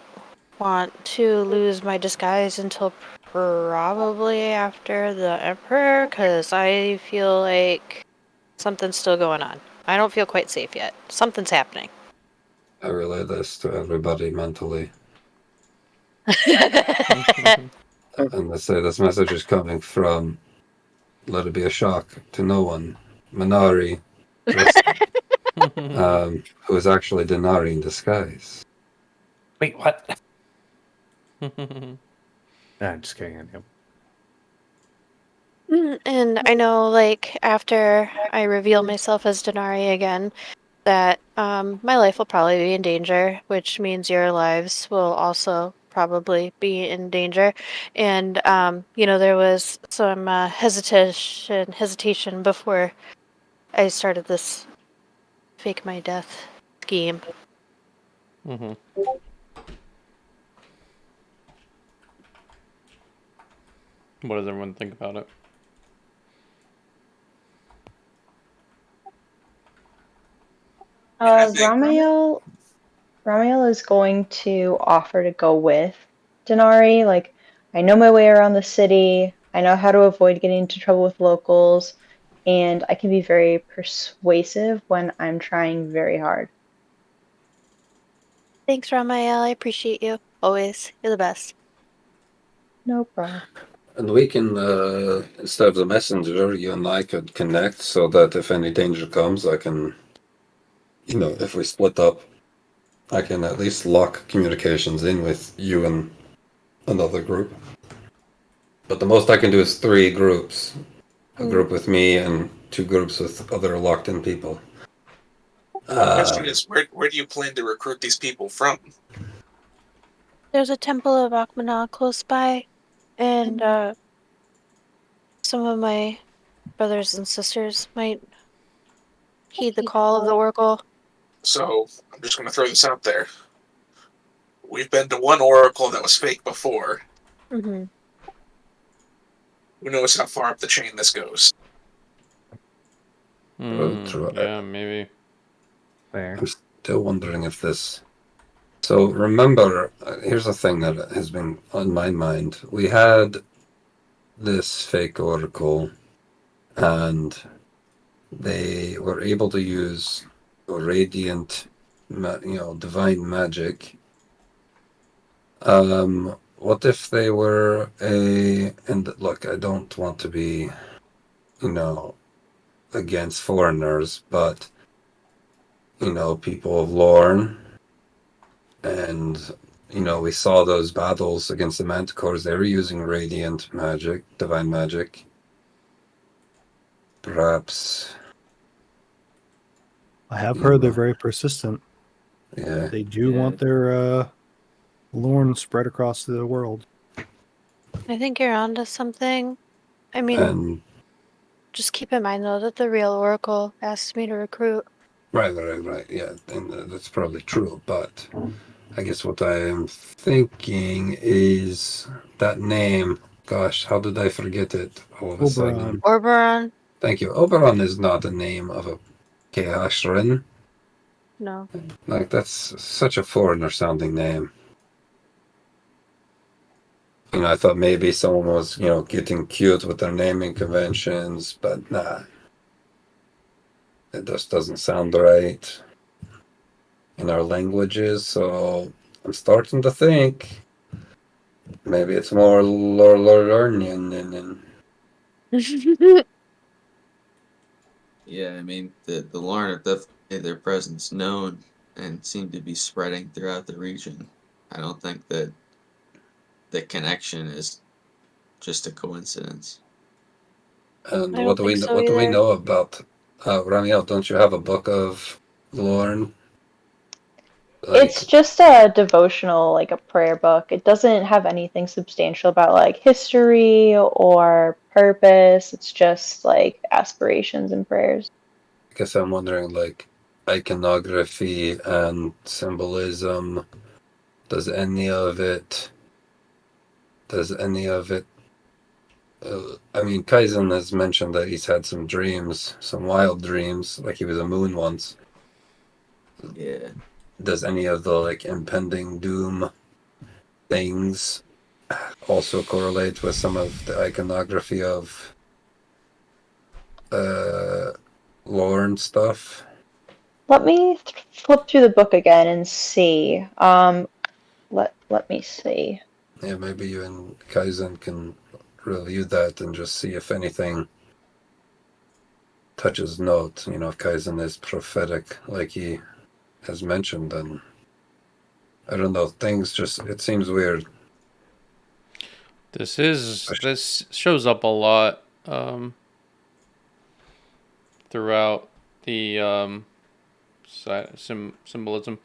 want to lose my disguise until probably after the Emperor because I feel like something's still going on. I don't feel quite safe yet. Something's happening. I relay this to everybody mentally. And I say this message is coming from, let it be a shock to no one, Minari, who is actually Denari in disguise. Wait, what? Nah, I'm just kidding on him. And I know, like, after I reveal myself as Denari again, that my life will probably be in danger, which means your lives will also probably be in danger. And, there was some hesitation before I started this fake my death scheme. Mm-hmm. What does everyone think about it? Ramiel is going to offer to go with Denari. Like, I know my way around the city. I know how to avoid getting into trouble with locals, and I can be very persuasive when I'm trying very hard. Thanks, Ramael. I appreciate you. Always. You're the best. No problem. And we can, instead of the messenger, you and I could connect so that if any danger comes, I can, if we split up, I can at least lock communications in with you and another group. But the most I can do is 3 groups. A group with me and two groups with other locked-in people. The question is, where do you plan to recruit these people from? There's a temple of Akmana close by, and some of my brothers and sisters might heed the call of the oracle. So I'm just going to throw this out there. We've been to one oracle that was fake before. Mm-hmm. Who knows how far up the chain this goes? True. Yeah, maybe. There. I'm still wondering if this. So remember, here's a thing that has been on my mind. We had this fake oracle, and they were able to use radiant, divine magic. What if they were and look, I don't want to be, against foreigners, but, people of Lorne, and, we saw those battles against the Manticores. They were using radiant magic, divine magic. Perhaps. I have heard they're very persistent. Yeah. They do want their Lorne spread across the world. I think you're onto something. I mean, just keep in mind, though, that the real oracle asked me to recruit. Right. Yeah, and that's probably true. But I guess what I am thinking is that name. Gosh, how did I forget it all of a sudden? Oberon? Thank you. Oberon is not the name of a KH. No. Like, that's such a foreigner-sounding name. I thought maybe someone was, getting cute with their naming conventions, but nah. It just doesn't sound right in our languages, so I'm starting to think maybe it's more Lornian than. Yeah, I mean, the Lorne have definitely made their presence known and seem to be spreading throughout the region. I don't think that the connection is just a coincidence. And I what don't do we think so what do we either. know about Ramiel? Don't you have a book of Lorne? It's just a devotional, like a prayer book. It doesn't have anything substantial about like history or purpose. It's just like aspirations and prayers. I guess I'm wondering, like, iconography and symbolism. Does any of it? I mean, Kaizen has mentioned that he's had some dreams, some wild dreams, like he was a moon once. Yeah. Does any of the impending doom things also correlate with some of the iconography of Lorne stuff? Let me flip through the book again and see. Let me see. Yeah, maybe you and Kaizen can review that and just see if anything touches note. If Kaizen is prophetic, like he has mentioned, then I don't know. It seems weird. This shows up a lot throughout the symbolism.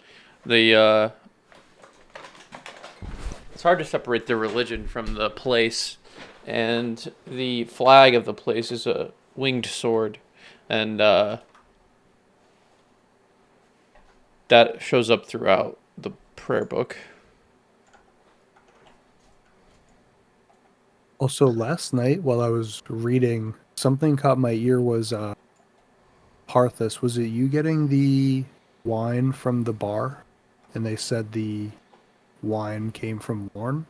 It's hard to separate the religion from the place, and the flag of the place is a winged sword, and that shows up throughout the prayer book. Also, last night while I was reading, something caught my ear was Parthas. Was it you getting the wine from the bar? And they said the wine came from Lorne?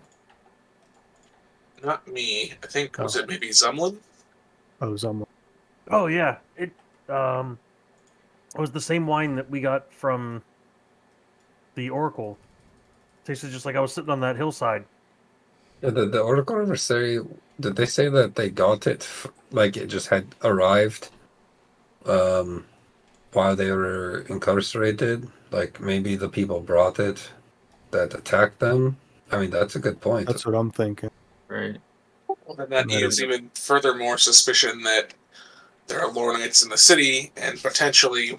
Not me. I think, was it maybe Zumlin? Oh, Zumlin. Oh, yeah. It was the same wine that we got from the Oracle. Tasted just like I was sitting on that hillside. Yeah, the Oracle ever say? Did they say that they got it, like it just had arrived, while they were incarcerated? Like maybe the people brought it that attacked them. I mean, that's a good point. That's what I'm thinking. Right. Well, then that is even furthermore suspicion that there are lore knights in the city and potentially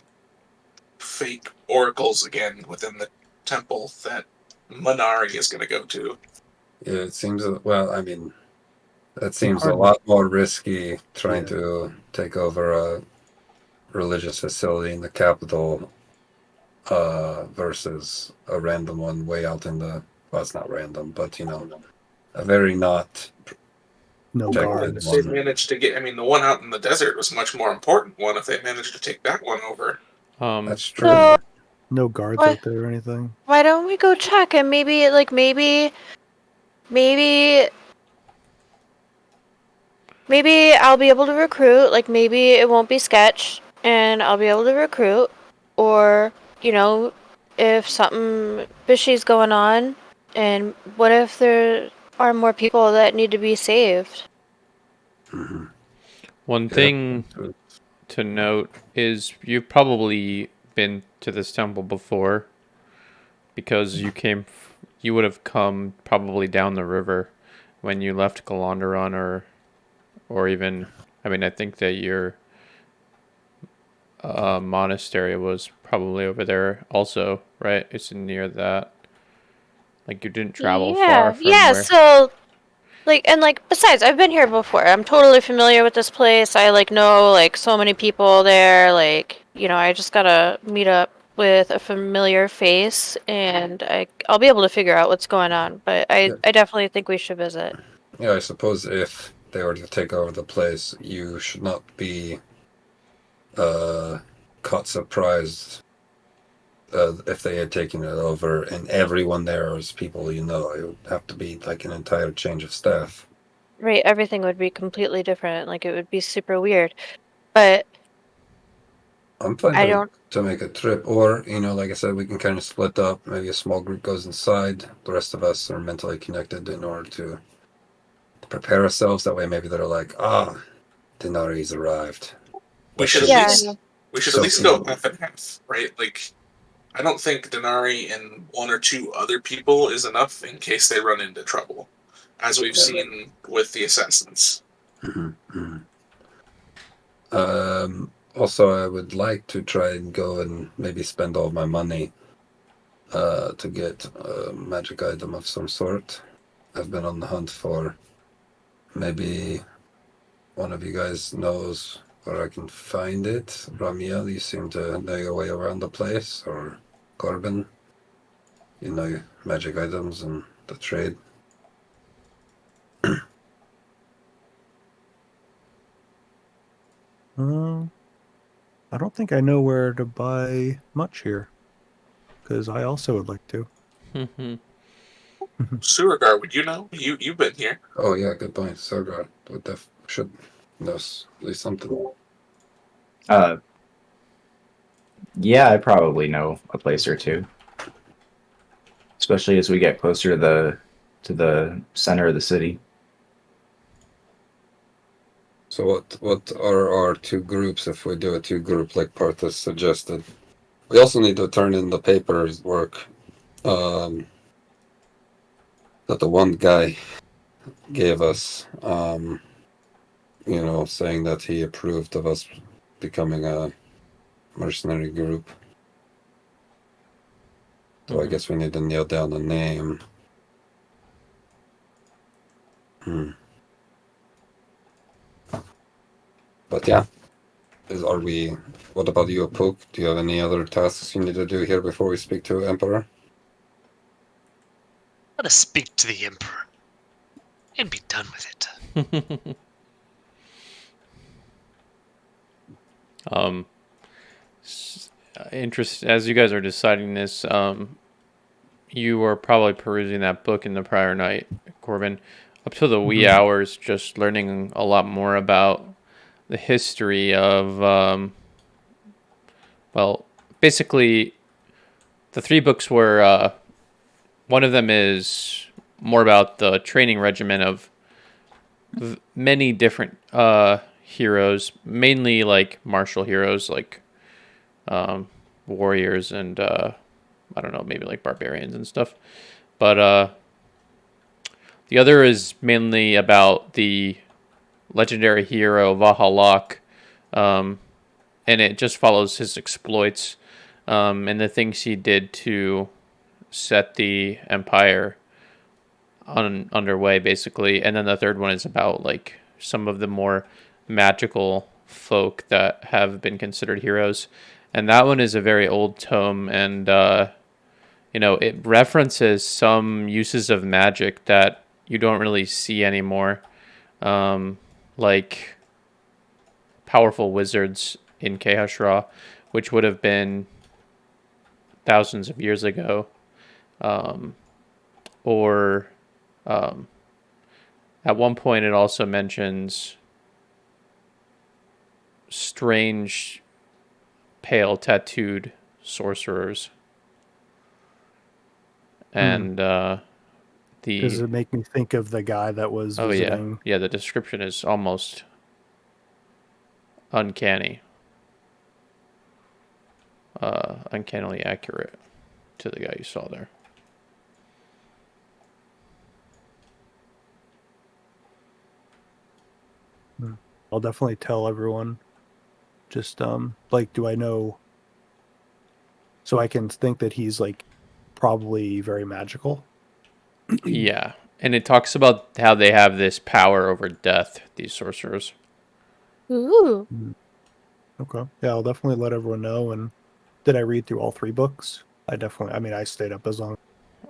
fake oracles again within the temple that Minari is going to go to. Yeah, it seems. Well, I mean, that seems a hard- lot more risky trying Yeah. to take over a religious facility in the capital versus a random one way out in the. Well, it's not random, but a very not No Check guards. that If they one. managed to get, I mean, the one out in the desert was much more important one if they managed to take that one over. That's true. So No guards What? out there or anything. why don't we go check and maybe I'll be able to recruit. Like maybe it won't be sketch, and I'll be able to recruit. Or if something fishy's going on, and what if there are more people that need to be saved? Mhm. One Yeah. thing to note is you've probably been to this temple before, because you would have come probably down the river when you left Galanderon, or even, I mean, I think that your monastery was probably over there also, right? It's near that. Like you didn't travel far from Yeah. where. So, besides, I've been here before. I'm totally familiar with this place. I know so many people there. I just gotta meet up with a familiar face, and I'll be able to figure out what's going on. But Yeah. I definitely think we should visit. Yeah, I suppose if they were to take over the place, you should not be caught surprised if they had taken it over and everyone there was people you know. It would have to be like an entire change of staff. Right, everything would be completely different. Like it would be super weird. But I'm fine I don't. to make a trip, or like I said, we can kind of split up. Maybe a small group goes inside. The rest of us are mentally connected in order to prepare ourselves. That way, maybe they're like, Denari's arrived. We should Yeah. at least go half and half, right? Like, I don't think Denari and one or two other people is enough in case they run into trouble, as we've Yeah. seen with the assassins. Mm-hmm. Also, I would like to try and go and maybe spend all my money to get a magic item of some sort. I've been on the hunt for. Maybe one of you guys knows where I can find it. Ramia, you seem to know your way around the place, or Corbin, magic items and the trade. I don't think I know where to buy much here, because I also would like to. Surugar, would you know? You've been here. Oh yeah, good point. Sargar should know at least something. Yeah, I probably know a place or two. Especially as we get closer to the center of the city. So what are our two groups if we do a two-group like Parthas suggested? We also need to turn in the paperwork that the one guy gave us, saying that he approved of us becoming a mercenary group. So I guess we need to nail down the name. But yeah, what about you, Pook? Do you have any other tasks you need to do here before we speak to Emperor? Let us speak to the Emperor and be done with it. As you guys are deciding this, you were probably perusing that book in the prior night, Corbin, up to the wee hours, just learning a lot more about the history of, basically, the three books were, one of them is more about the training regimen of many different heroes, mainly like martial heroes, like warriors and I don't know, maybe like barbarians and stuff. But the other is mainly about the legendary hero Vahalak, and it just follows his exploits and the things he did to set the empire underway, basically. And then the third one is about like some of the more magical folk that have been considered heroes. And that one is a very old tome, and it references some uses of magic that you don't really see anymore, like powerful wizards in KH, which would have been thousands of years ago, or at one point it also mentions strange, pale, tattooed sorcerers. And Does it make me think of the guy that was visiting? Yeah, the description is almost uncanny, uncannily accurate to the guy you saw there. I'll definitely tell everyone. Just like, do I know? So I can think that he's like probably very magical. Yeah, and it talks about how they have this power over death, these sorcerers. Ooh. Okay. Yeah, I'll definitely let everyone know. And did I read through all 3 books? I mean, I stayed up as long.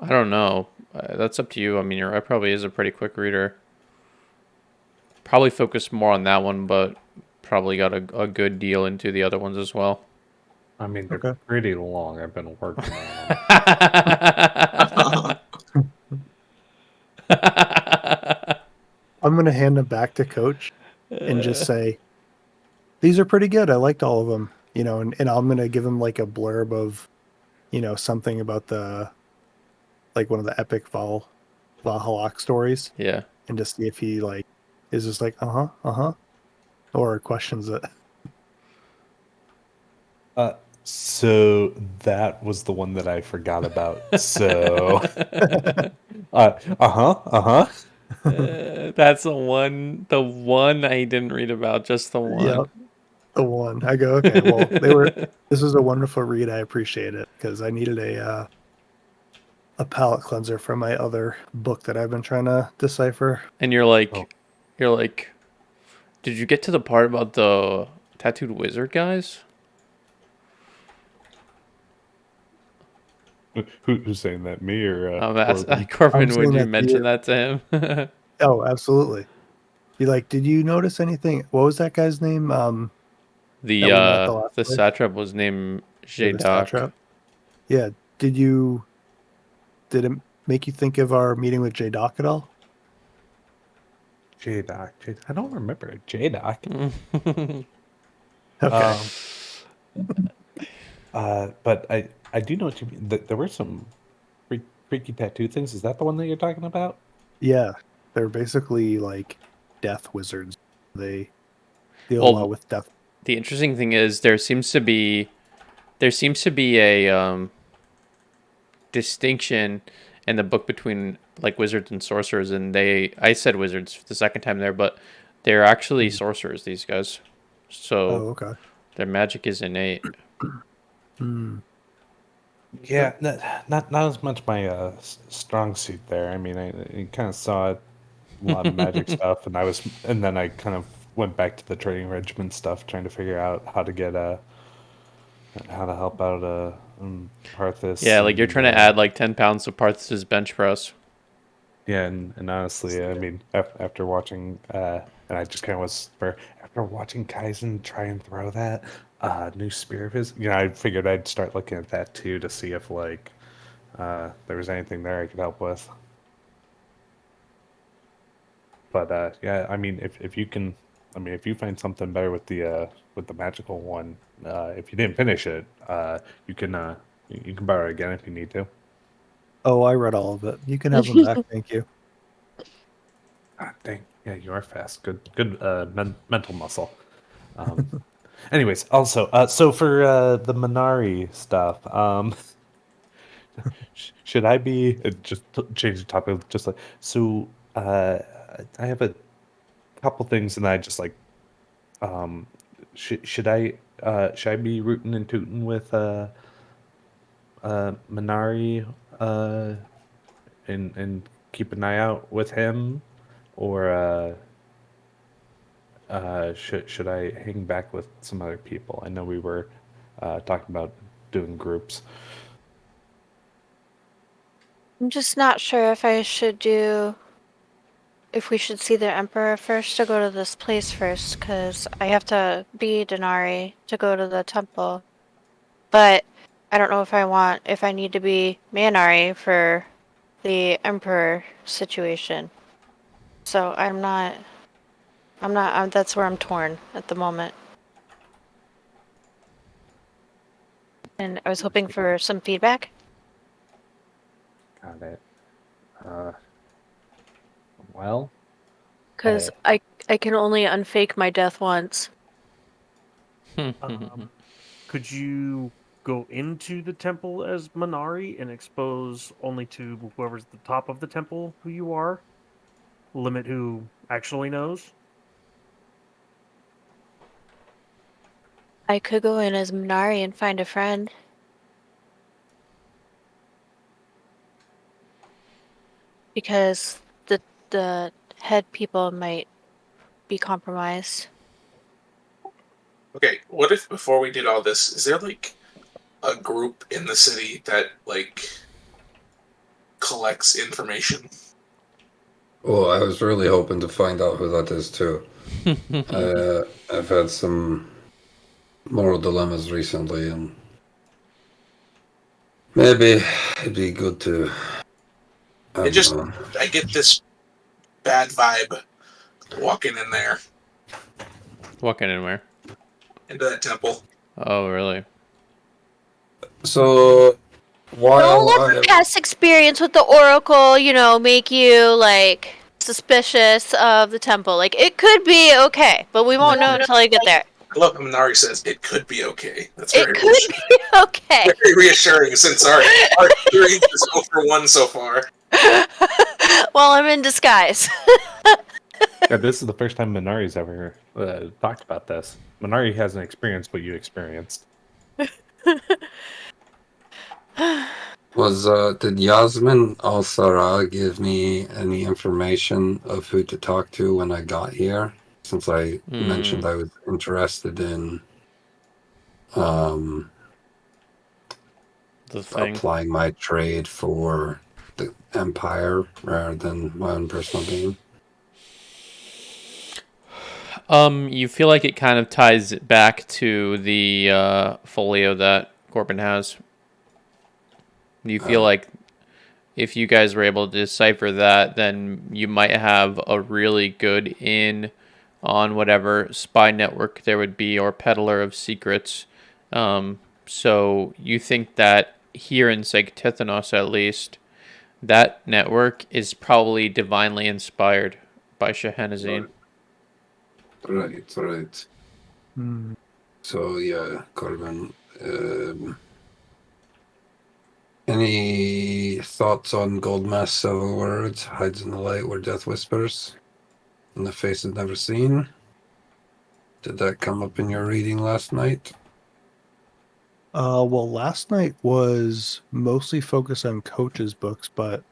I don't know. That's up to you. I mean, your eye probably is a pretty quick reader. Probably focused more on that one, but probably got a good deal into the other ones as well. I mean, they're pretty long. I've been working on them. I'm going to hand them back to Coach and just say, these are pretty good. I liked all of them, and I'm going to give him like a blurb of, something about like one of the epic Valhalla stories. Yeah. And just see if he like is just like, or questions it. So that was the one that I forgot about. So, that's the one I didn't read about, just the one. Yep, the one. I go, okay, well, this is a wonderful read. I appreciate it because I needed a palate cleanser from my other book that I've been trying to decipher. And you're like, did you get to the part about the tattooed wizard guys? Who's saying that? Me or Corbin? Would you mention that to him? Oh, absolutely. Be like, did you notice anything? What was that guy's name? The satrap was named Jadok. Yeah. Did it make you think of our meeting with Jadok at all? Jadok. I don't remember Jadok. Okay. But I do know what you mean. There were some freaky tattoo things. Is that the one that you're talking about? Yeah, they're basically like death wizards. They deal a lot with death. The interesting thing is there seems to be a distinction in the book between like wizards and sorcerers, and I said wizards the second time there, but they're actually sorcerers, these guys. So their magic is innate. Yeah, not as much my strong suit there. I mean, I kind of saw a lot of magic stuff, and then I kind of went back to the training regiment stuff, trying to figure out how to get how to help out Parthas. Yeah, like you're trying to add like 10 pounds to Parthas's bench press. Yeah, and honestly, I mean, after watching, and I just kind of after watching Kaizen try and throw that new spear of his, I figured I'd start looking at that too to see if like there was anything there I could help with. But yeah, I mean, if you find something better with the magical one, if you didn't finish it, you can borrow it again if you need to. Oh, I read all of it. You can have them back. Thank you. Dang. Yeah, you are fast. Good mental muscle. Anyways, also, so for the Minari stuff, should I be just change the topic? Just like so, I have a couple things, and I just like should I be rootin' and tootin' with Minari and keep an eye out with him, or should I hang back with some other people? I know we were talking about doing groups. I'm just not sure if I should do. If we should see the Emperor first to go to this place first, because I have to be Denari to go to the temple. But I don't know if I need to be Manari for the Emperor situation. So that's where I'm torn at the moment. And I was hoping for some feedback. Got it. Well, Because I can only unfake my death once. Could you go into the temple as Minari and expose only to whoever's at the top of the temple who you are? Limit who actually knows? I could go in as Minari and find a friend. Because the head people might be compromised. Okay, what if before we did all this, is there like a group in the city that like collects information? Oh, I was really hoping to find out who that is too. I've had some moral dilemmas recently, and maybe it'd be good to. I get this bad vibe walking in there Walking in where? into that temple. Oh, really? So, Don't let the past experience with the Oracle, make you, suspicious of the temple. It could be okay, but we won't know until I get there. I love how Minari says it could be okay. That's It very could be okay. very reassuring since our experience is 0 for 1 so far. Well, I'm in disguise. Yeah, this is the first time Minari's ever talked about this. Minari hasn't experienced what you experienced. Did Yasmin Al-Sara give me any information of who to talk to when I got here? Since I mentioned I was interested in applying my trade for the Empire rather than my own personal gain. You feel like it kind of ties back to the folio that Corbin has. You feel like if you guys were able to decipher that, then you might have a really good in on whatever spy network there would be or peddler of secrets. So you think that here in Sanktethenos, at least, that network is probably divinely inspired by Shehenazine. Right. So, yeah, Corbin. Any thoughts on Gold Mask Silver Words, Hides in the Light where Death Whispers, and the Face is Never Seen? Did that come up in your reading last night? Well, last night was mostly focused on Coach's books, but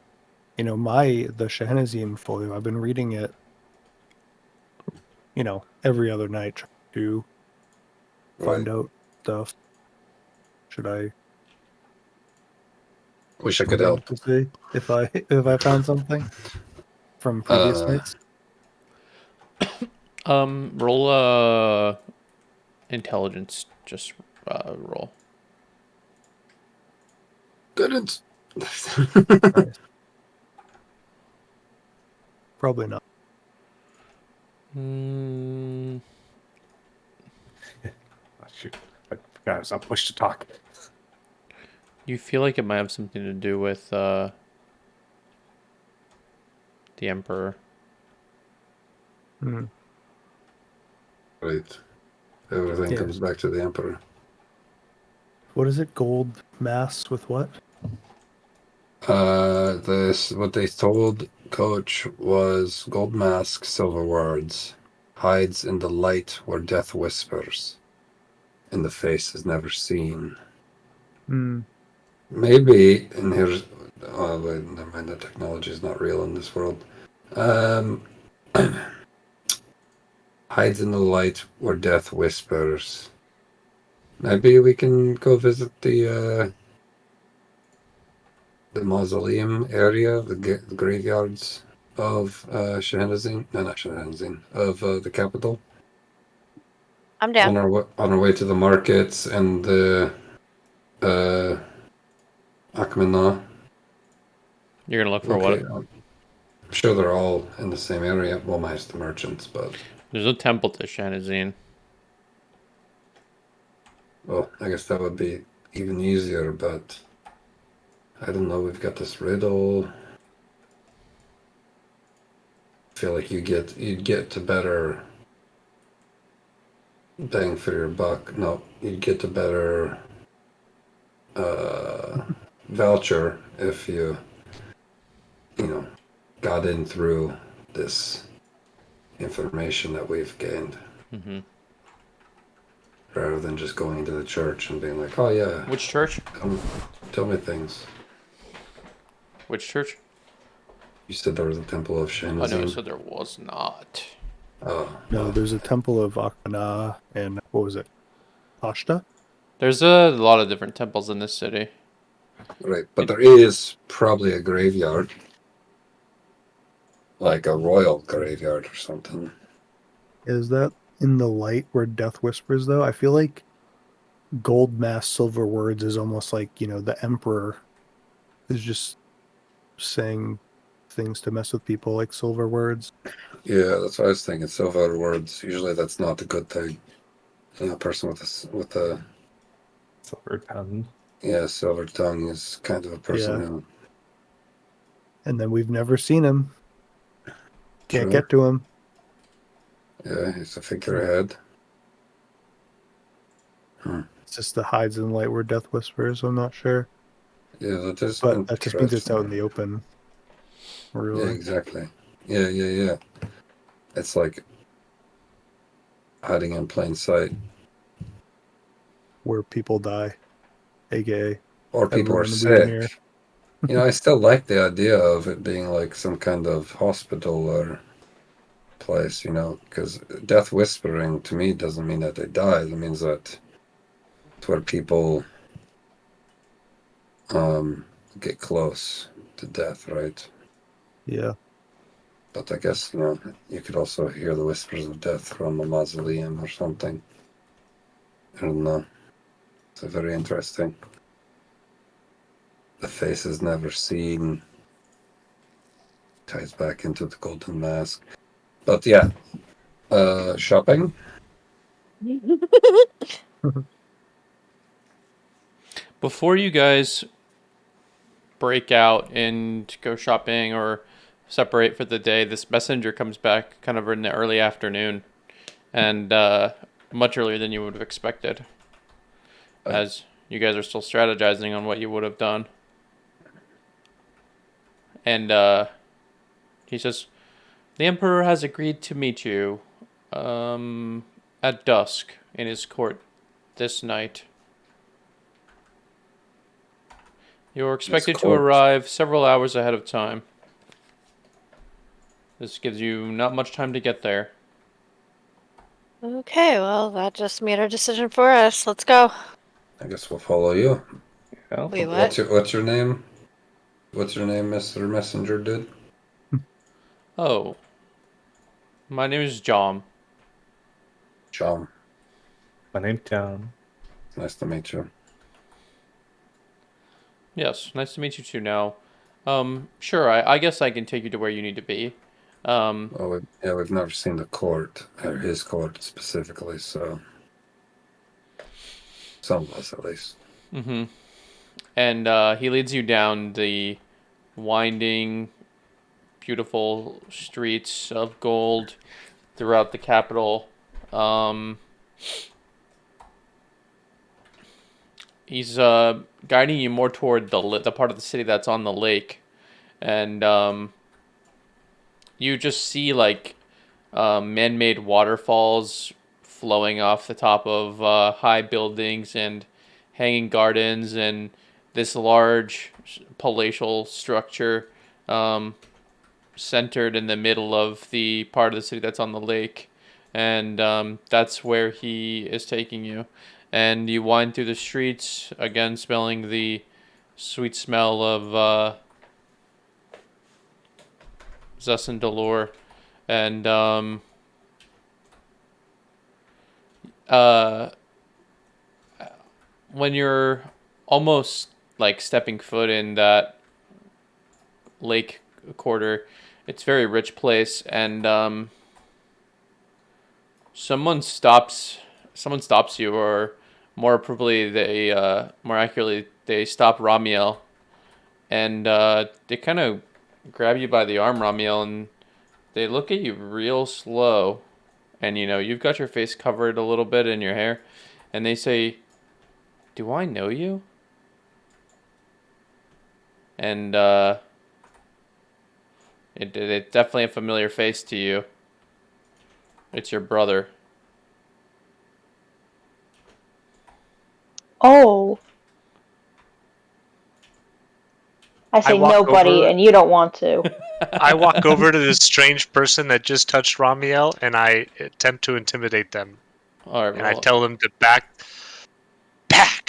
the Shehenazine folio, I've been reading it, every other night trying to find out stuff. Should I? Wish I could help. To see if I found something from previous nights. Roll intelligence. Just roll. Didn't. Probably not. Oh, shoot. I forgot I was not pushed to talk. You feel like it might have something to do with the Emperor. Right. Everything comes back to the Emperor. What is it? Gold mask with what? What they told Coach was gold mask, silver words, hides in the light where death whispers, and the face is never seen. Hmm. Maybe, and here's, oh wait, never mind, the technology is not real in this world. Hides in the light where death whispers. Maybe we can go visit the mausoleum area, the graveyards of Shahanazin. No, not Shahanazin. Of the capital. I'm down. On our way to the markets and the Akhmena. You're gonna look for Okay, what? I'm sure they're all in the same area. Well, minus the merchants, but There's a temple to Shanazine. well, I guess that would be even easier. But I don't know. We've got this riddle. I feel like you'd get to better bang for your buck. No, you'd get a better voucher if you got in through this information that we've gained, Mm-hmm. rather than just going into the church and being like, "Oh yeah, Which church? tell me things." Which church? You said there was a temple of Oh no, Shanazin. so there was not. Oh No, well, there's a temple of Akhmena and what was it? Hoshtar? There's a lot of different temples in this city. right, but there is probably a graveyard, like a royal graveyard or something. Is that in the light where death whispers, though? I feel like gold mass silver words is almost like, the Emperor is just saying things to mess with people, like silver words. Yeah, that's what I was thinking. Silver words. Usually, that's not a good thing. A person with a Silver tongue. silver tongue is kind of a person Yeah. who And then we've never seen him. Can't True. get to him. Yeah, he's a figurehead. It's just the hides in the light where death whispers. I'm not sure. Yeah, that is But that just means it's out in interesting. the open. Yeah, Really. exactly. Yeah. It's like hiding in plain sight, Where people die. AKA or people are everyone we were near. sick. I still like the idea of it being like some kind of hospital or place. Because death whispering to me doesn't mean that they die. It means that it's where people get close to death, right? Yeah. But I guess, you could also hear the whispers of death from a mausoleum or something. I don't know. It's very interesting. The face is never seen. Ties back into the golden mask. But yeah, shopping? Before you guys break out and go shopping or separate for the day, this messenger comes back kind of in the early afternoon, and much earlier than you would have expected, as you guys are still strategizing on what you would have done. And he says, "The Emperor has agreed to meet you at dusk in his court this night. You're expected to court. arrive several hours ahead of time. This gives you not much time to get there." Okay, well, that just made our decision for us. Let's go. I guess we'll follow you. Yeah. Wait, What's what? your name? What's your name, Mr. Messenger dude? Oh, my name is John. John. My name's John. Nice to meet you. Yes, nice to meet you too now. Sure, I guess I can take you to where you need to be. Well, we've never seen the court, or his court specifically, so some of us at least. Mm-hmm. And he leads you down the winding, beautiful streets of gold throughout the capital. He's guiding you more toward the part of the city that's on the lake, and you just see like man-made waterfalls flowing off the top of high buildings and hanging gardens, and this large palatial structure centered in the middle of the part of the city that's on the lake. And that's where he is taking you. And you wind through the streets, again smelling the sweet smell of Zessendalore. And when you're almost like stepping foot in that lake quarter, it's a very rich place, and someone stops you, or more probably more accurately, they stop Ramiel, and they kind of grab you by the arm, Ramiel, and they look at you real slow, and you've got your face covered a little bit in your hair, and they say, "Do I know you?" And it's definitely a familiar face to you. It's your brother. Oh. I say walk nobody, over- and you don't want to. I walk over to this strange person that just touched Ramiel, and I attempt to intimidate them. All right, And I tell them to back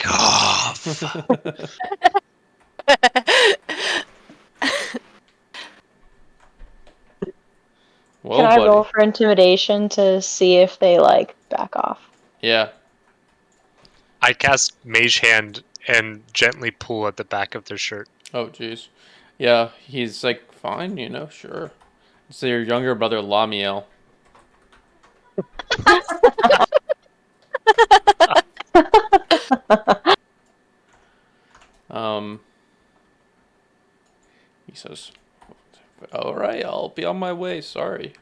off. Well, Can I buddy. roll for intimidation to see if they back off? Yeah. I cast Mage Hand and gently pull at the back of their shirt. Oh, jeez. Yeah, he's like, fine, sure. It's your younger brother, Lamiel. He says, all right, I'll be on my way. Sorry.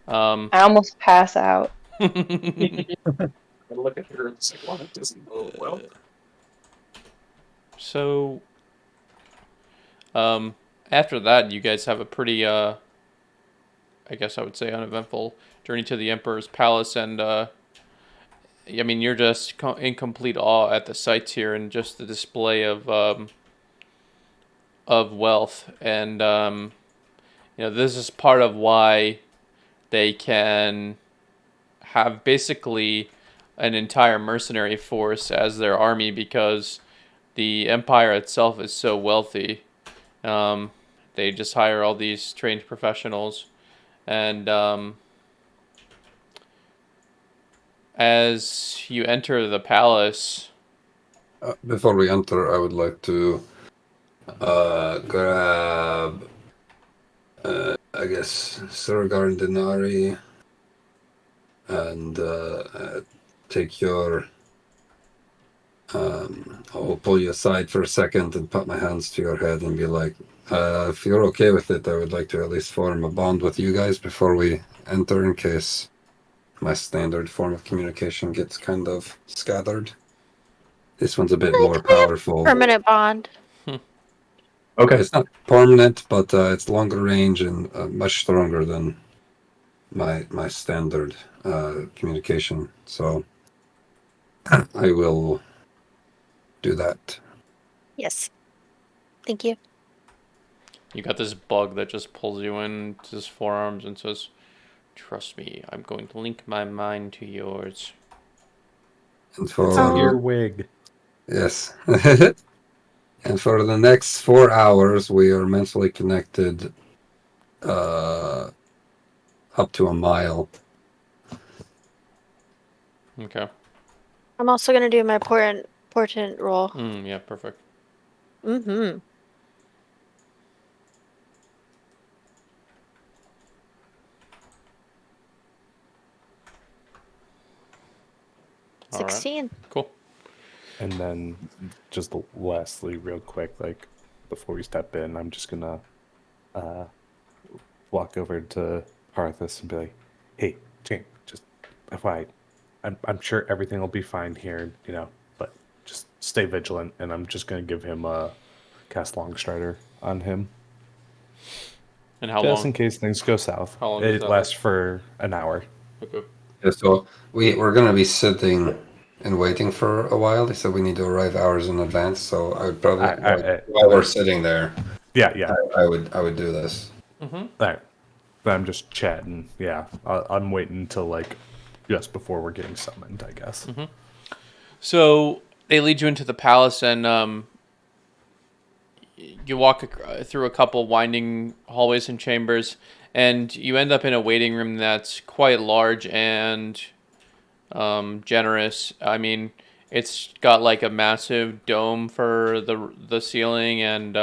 I almost pass out. I look at her and say, "Well, it doesn't go well." So, after that, you guys have a pretty, I guess I would say, uneventful journey to the Emperor's palace, and I mean, you're just in complete awe at the sights here and just the display of wealth, and this is part of why they can have basically an entire mercenary force as their army, because the empire itself is so wealthy. They just hire all these trained professionals, and as you enter the palace... Before we enter, I would like to grab, I guess, Surgar and Denari, and take your... I'll pull you aside for a second and put my hands to your head and be like, if you're okay with it, I would like to at least form a bond with you guys before we enter, in case my standard form of communication gets kind of scattered. This one's a bit more powerful. Permanent bond. Okay. It's not permanent, but it's longer range and much stronger than my standard communication. So I will do that. Yes. Thank you. You got this bug that just pulls you into his forearms and says, "Trust me, I'm going to link my mind to yours." And for It's an earwig. Yes. And for the next 4 hours, we are mentally connected up to a mile. Okay. I'm also gonna do my portent roll. Yeah, perfect. Mm-hmm. All right. 16. Cool. And then, just lastly, real quick, like before we step in, I'm just gonna walk over to Parthas and be like, "Hey, Jane, just FYI, I'm sure everything will be fine here, but just stay vigilant." And I'm just gonna give him a cast Longstrider on him. And how Just long? in case things go south. How long does It that lasts for an hour. Okay. Yeah, so we're gonna be sitting and waiting for a while. They said we need to arrive hours in advance, so I would probably while we're sitting there, Yeah, yeah. I would do this. Mm-hmm. All right. I'm just chatting. Yeah, I'm waiting until like just before we're getting summoned, I guess. Mm-hmm. So they lead you into the palace, and you walk through a couple winding hallways and chambers, and you end up in a waiting room that's quite large and generous. I mean, it's got like a massive dome for the ceiling, and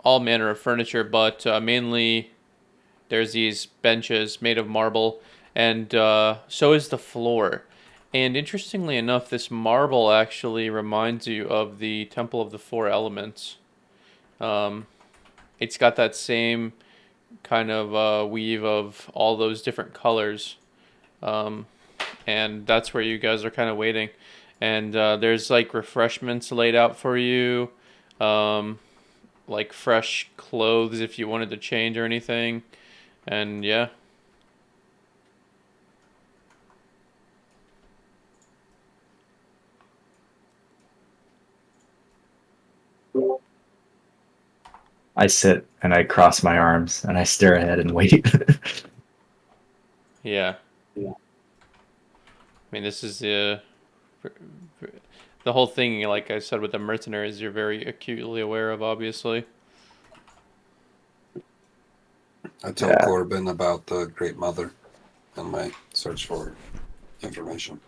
all manner of furniture, but mainly there's these benches made of marble, and so is the floor. And interestingly enough, this marble actually reminds you of the Temple of the Four Elements. It's got that same kind of weave of all those different colors. And that's where you guys are kind of waiting. And there's like refreshments laid out for you, like fresh clothes if you wanted to change or anything. And yeah. I sit and I cross my arms and I stare ahead and wait. Yeah. I mean, this is the whole thing, like I said, with the mercenaries, you're very acutely aware of, obviously. I tell Corbin about the Great Mother and my search for information.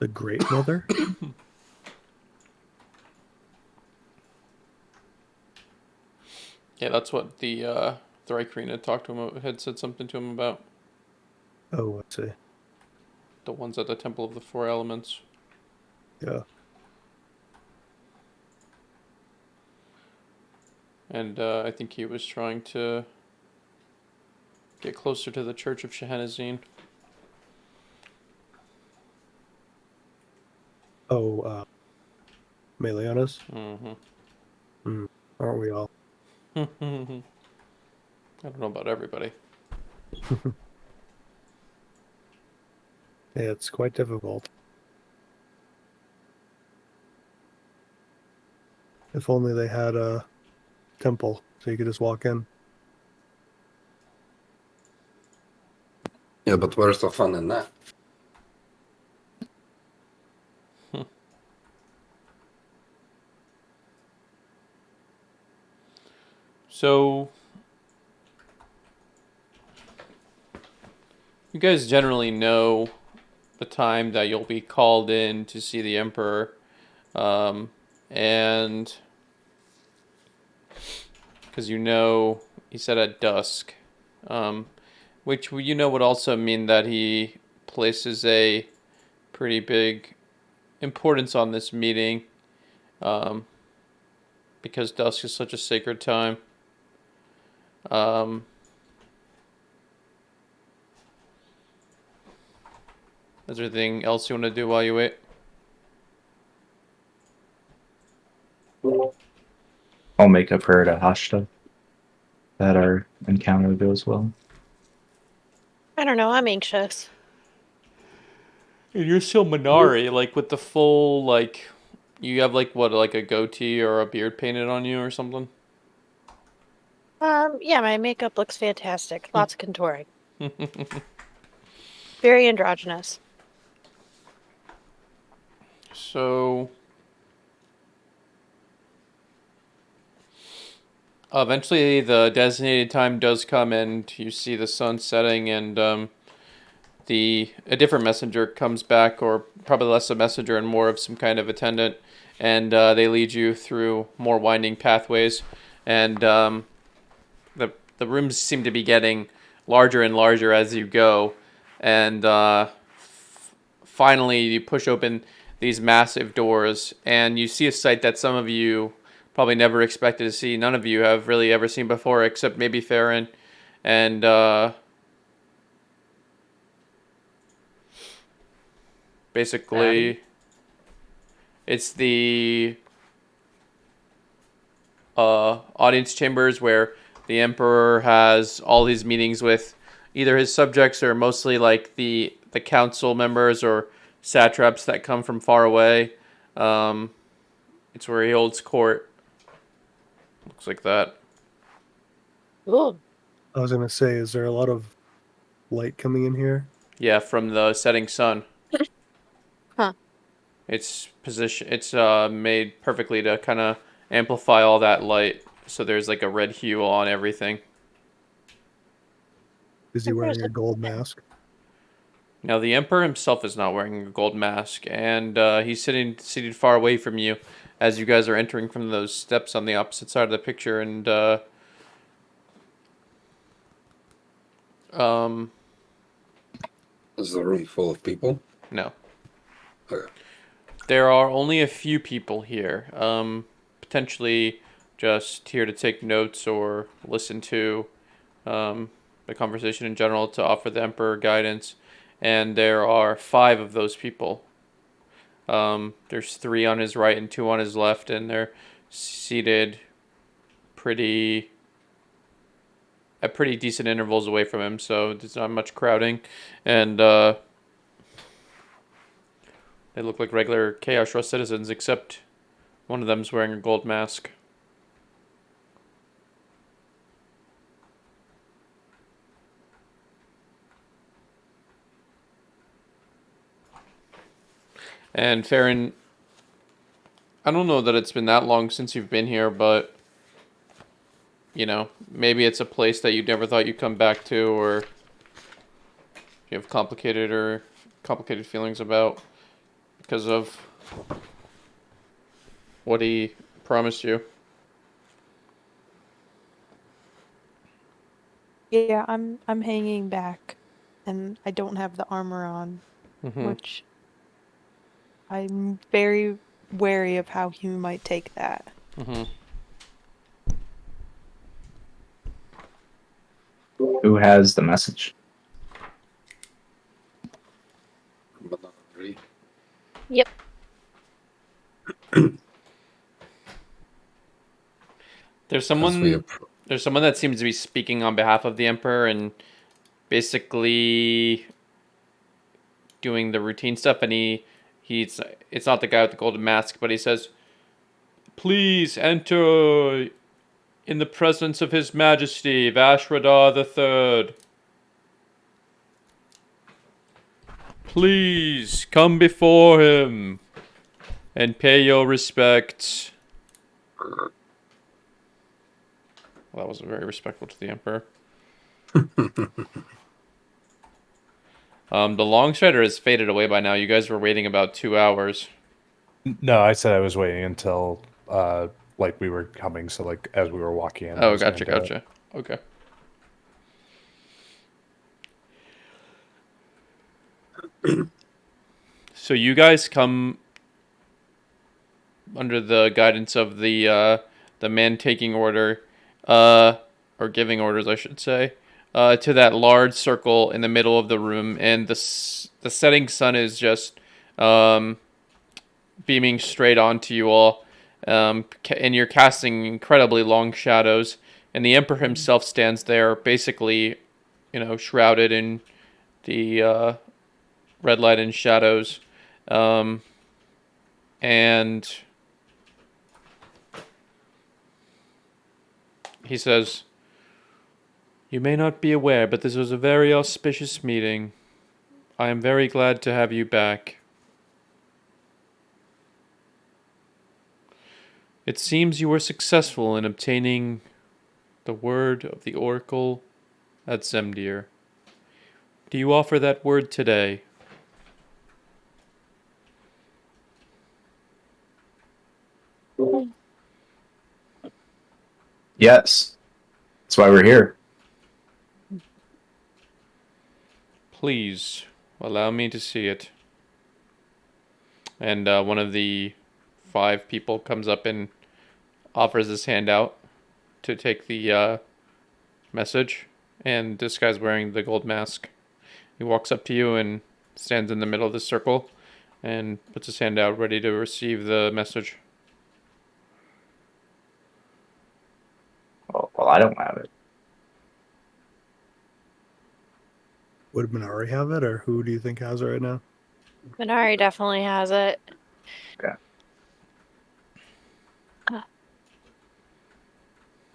The Great Mother? Yeah, that's what the Thrycreen had talked to him, had said something to him about. Oh, I see. The ones at the Temple of the Four Elements. Yeah. And I think he was trying to get closer to the Church of Shehanazine. Oh, Maeleonis? Mm-hmm. Aren't we all? I don't know about everybody. Yeah, it's quite difficult. If only they had a temple so you could just walk in. Yeah, but where's the fun in that? So, you guys generally know the time that you'll be called in to see the Emperor, and because you know he said at dusk, which you know would also mean that he places a pretty big importance on this meeting, because dusk is such a sacred time. Is there anything else you want to do while you wait? I'll make up for it at Hoshtar that our encounter goes well. I don't know. I'm anxious. And you're still Minari, like with the full, like, you have like what, like a goatee or a beard painted on you or something? Yeah, my makeup looks fantastic. Lots of contouring. Very androgynous. So, eventually the designated time does come and you see the sun setting, and a different messenger comes back, or probably less a messenger and more of some kind of attendant, and they lead you through more winding pathways, and the rooms seem to be getting larger and larger as you go, and finally you push open these massive doors, and you see a sight that some of you probably never expected to see. None of you have really ever seen before, except maybe Farron, and basically, It's the audience chambers where the emperor has all his meetings with either his subjects or mostly like the council members or satraps that come from far away. It's where he holds court. Looks like that. Ooh. I was gonna say, is there a lot of light coming in here? Yeah, from the setting sun. Huh. It's made perfectly to kind of amplify all that light. So there's like a red hue on everything. Is he wearing a gold mask? Now the emperor himself is not wearing a gold mask, and he's seated far away from you, as you guys are entering from those steps on the opposite side of the picture, and Is the room full of people? no. Okay. There are only a few people here. Potentially just here to take notes or listen to the conversation in general to offer the emperor guidance. And there are 5 of those people. There's 3 on his right and 2 on his left, and they're seated at pretty decent intervals away from him, so there's not much crowding. And they look like regular KH citizens, except one of them's wearing a gold mask. And Farron, I don't know that it's been that long since you've been here, but you know, maybe it's a place that you never thought you'd come back to, or you have complicated feelings about because of what he promised you. Yeah, I'm hanging back, and I don't have the armor on, which I'm very wary of how he might take that. Who has the message? Yep. There's someone that seems to be speaking on behalf of the emperor and basically doing the routine stuff, and it's not the guy with the golden mask, but he says, "Please enter in the presence of His Majesty Vashradar III. Please come before him and pay your respects." Well, that wasn't very respectful to the emperor. The long strider has faded away by now. You guys were waiting about 2 hours. No, I said I was waiting until like we were coming, so like as we were walking in. Oh, gotcha. Okay. So you guys come under the guidance of the man taking order, or giving orders, I should say, to that large circle in the middle of the room, and the setting sun is just beaming straight onto you all, and you're casting incredibly long shadows, and the emperor himself stands there, basically, shrouded in the red light and shadows, and he says, "You may not be aware, but this was a very auspicious meeting. I am very glad to have you back. It seems you were successful in obtaining the word of the oracle at Zemdir. Do you offer that word today?" Yes. That's why we're here. Please allow me to see it. And one of the 5 people comes up and offers his hand out to take the message. And this guy's wearing the gold mask. He walks up to you and stands in the middle of the circle. and puts his hand out, ready to receive the message. Well, I don't have it. Would Minari have it, or who do you think has it right now? Minari definitely has it. Okay.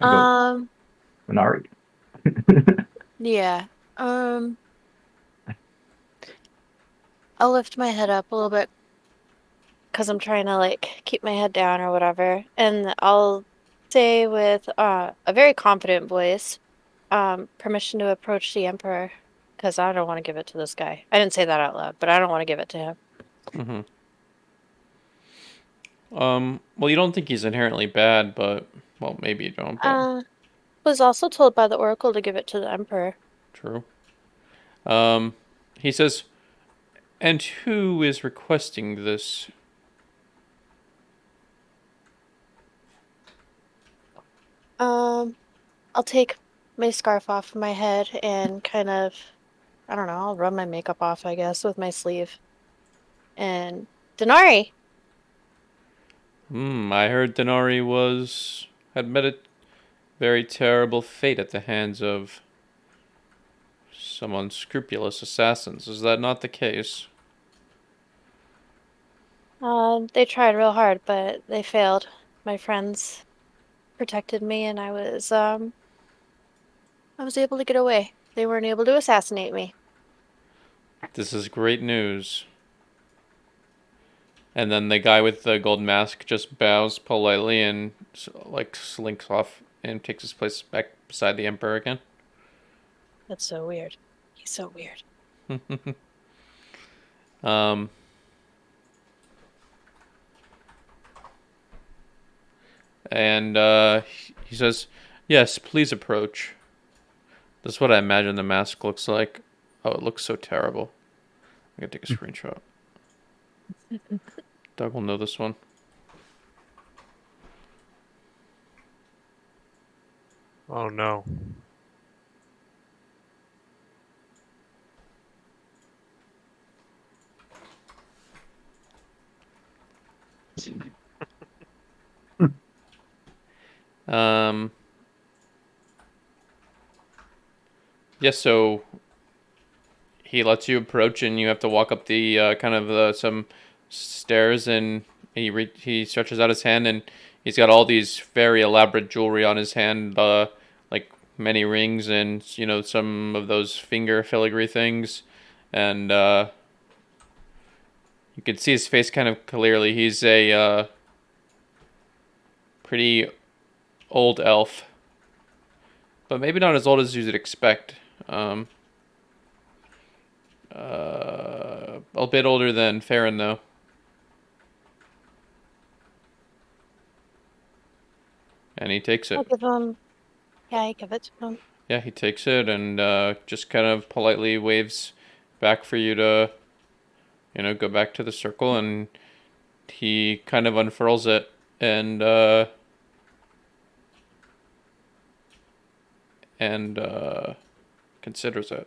I go Minari. Yeah. I'll lift my head up a little bit because I'm trying to like keep my head down or whatever, and I'll say with a very confident voice, permission to approach the Emperor, because I don't want to give it to this guy. I didn't say that out loud, but I don't want to give it to him. Mm-hmm. Well, you don't think he's inherently bad, but, well, maybe you don't, but... Was also told by the Oracle to give it to the Emperor. True. He says, and who is requesting this? I'll take my scarf off my head and kind of, I don't know, I'll rub my makeup off, I guess, with my sleeve. And Denari! I heard Denari had met a very terrible fate at the hands of some unscrupulous assassins. Is that not the case? They tried real hard, but they failed. My friends protected me, and I was able to get away. They weren't able to assassinate me. This is great news. And then the guy with the gold mask just bows politely and like slinks off and takes his place back beside the Emperor again. That's so weird. He's so weird. And he says, yes, please approach. That's what I imagine the mask looks like. Oh, it looks so terrible. I'm going to take a screenshot. Doug will know this one. Oh no. Yes, so he lets you approach, and you have to walk up the some stairs, and he stretches out his hand, and he's got all these very elaborate jewelry on his hand, like many rings, and some of those finger filigree things, and you can see his face kind of clearly. He's a pretty old elf, but maybe not as old as you'd expect. A bit older than Farron, though. And he takes I'll it. give him... Yeah, I give it to him. Yeah, he takes it and just kind of politely waves back for you to, go back to the circle. And he kind of unfurls it and considers it.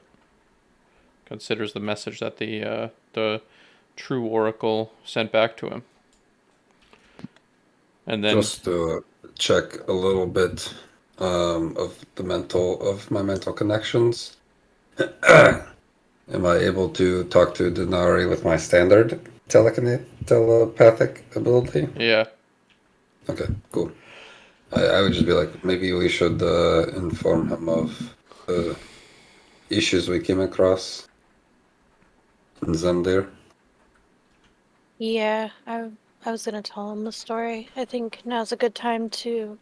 Considers the message that the true oracle sent back to him. And then just to check a little bit of my mental connections. Am I able to talk to Denari with my standard telepathic ability? Yeah. Okay, cool. I would just be like, maybe we should inform him of the issues we came across in Zemdir. Yeah, I was gonna tell him the story. I think now's a good time to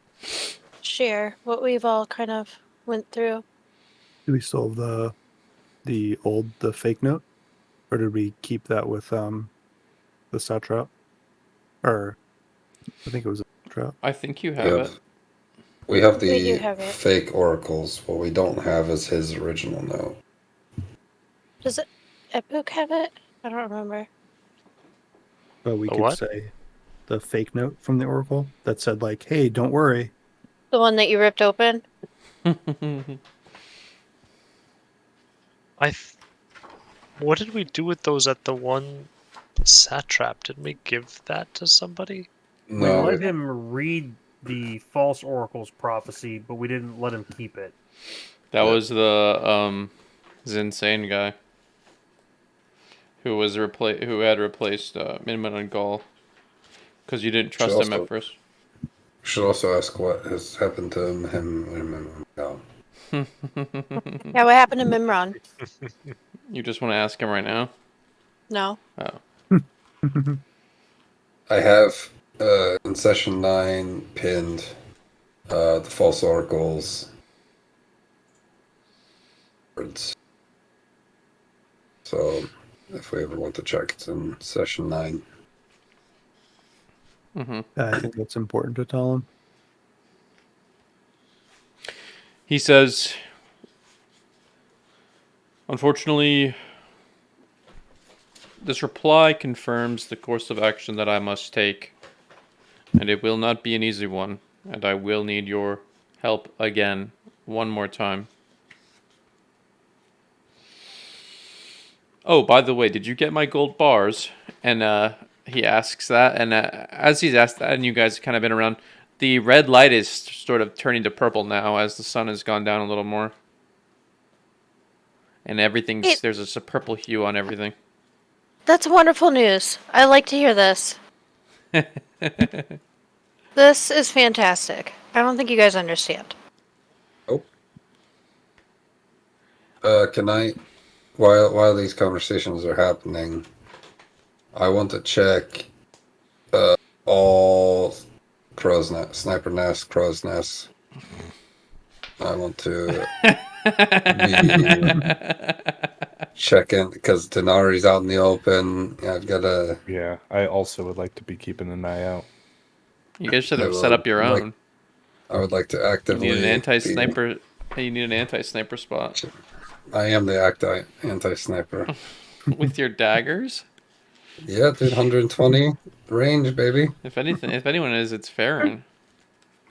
share what we've all kind of went through. Do we still have the fake note, or did we keep that with the satrap? Or I think it was a satrap. I think you have it. We have We do the have it. fake oracles. What we don't have is his original note. Does Epoch have it? I don't remember. But we The could what? say the fake note from the oracle that said like, "Hey, don't worry." The one that you ripped open? What did we do with those at the one Satrap, did we give that to somebody? We No, let him read the false oracle's prophecy, but we didn't let him keep it. That was the Zinsane guy who was who had replaced Minman and Gaul because you didn't trust him at first. should also ask what has happened to him. Yeah, what happened to Mimron? You just want to ask him right now? No. Oh. I have in session 9 pinned the false oracles words. So if we ever want to check, it's in session 9. Mm-hmm. I think that's important to tell him. He says, unfortunately, this reply confirms the course of action that I must take, and it will not be an easy one, and I will need your help again, one more time. Oh, by the way, did you get my gold bars? And he asks that, and as he's asked that, and you guys have kind of been around, the red light is sort of turning to purple now as the sun has gone down a little more. And there's a purple hue on everything. That's wonderful news. I like to hear this. This is fantastic. I don't think you guys understand. Oh. Can I, while these conversations are happening, I want to check all crow's nest, sniper nest, crow's nest. I want to check in because Denari's out in the open. I've got to. Yeah, I also would like to be keeping an eye out. You guys should have set up your own. I would like to actively. You need an anti-sniper. You need an anti-sniper spot. I am the anti-sniper. With your daggers? Yeah, dude, 120 range, baby. If anyone is, it's Farron.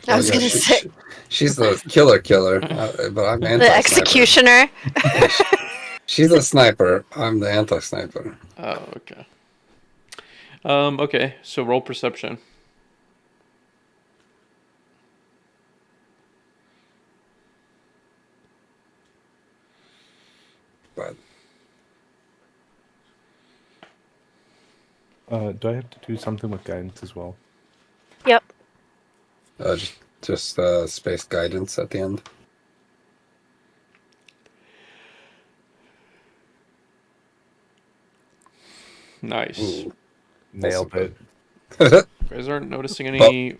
I was gonna say she's the killer, but I'm anti-sniper. the executioner. She's a sniper. I'm the anti-sniper. Oh, okay. Okay, so roll perception. But do I have to do something with guidance as well? Yep. Just space guidance at the end. Nice. Ooh. Nailed it. You guys aren't noticing any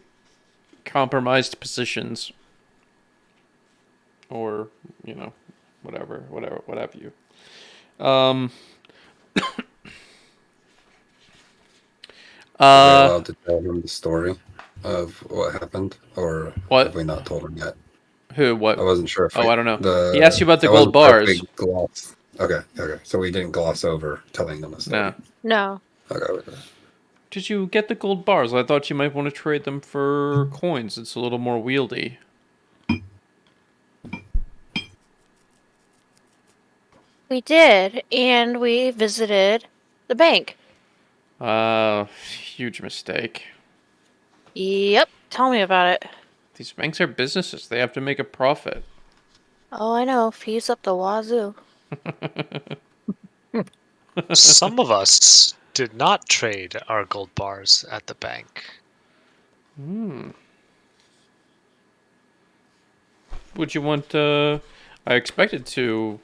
compromised positions. Or, whatever, what have you. Are we allowed to tell him the story of what happened, or have we not told him yet? Who? What? I wasn't sure. I don't know. He asked you about the gold bars. Gloss. Okay. So we didn't gloss over telling them the story. No. Okay. Did you get the gold bars? I thought you might want to trade them for coins. It's a little more wieldy. We did, and we visited the bank. Huge mistake. Yep. Tell me about it. These banks are businesses. They have to make a profit. Oh, I know. Fees up the wazoo. Some of us did not trade our gold bars at the bank. Would you want I expected to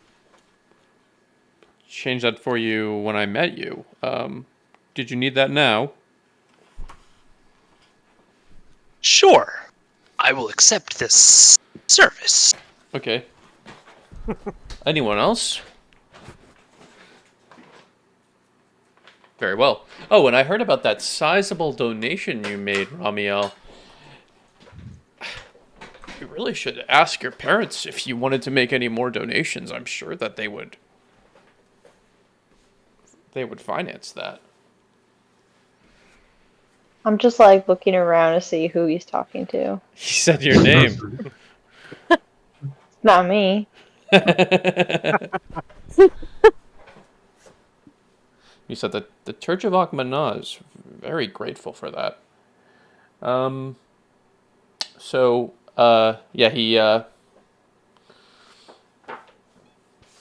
change that for you when I met you. Did you need that now? Sure. I will accept this service. Okay. Anyone else? Very well. Oh, and I heard about that sizable donation you made, Ramiel. You really should ask your parents if you wanted to make any more donations. I'm sure that they would finance that. I'm just like looking around to see who he's talking to. He said your name. Not me. You said that the Church of Akhmana is very grateful for that.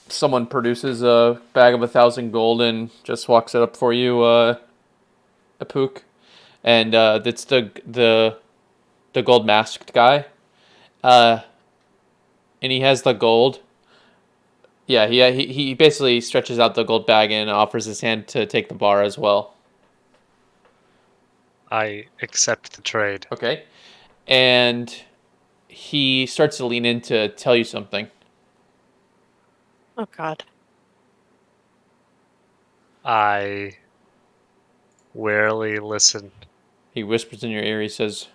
Someone produces a bag of 1,000 gold and just walks it up for you, Apuk. And it's the gold masked guy. And he has the gold. Yeah, he basically stretches out the gold bag and offers his hand to take the bar as well. I accept the trade. Okay. And he starts to lean in to tell you something. Oh God. I warily listen. He whispers in your ear. He says,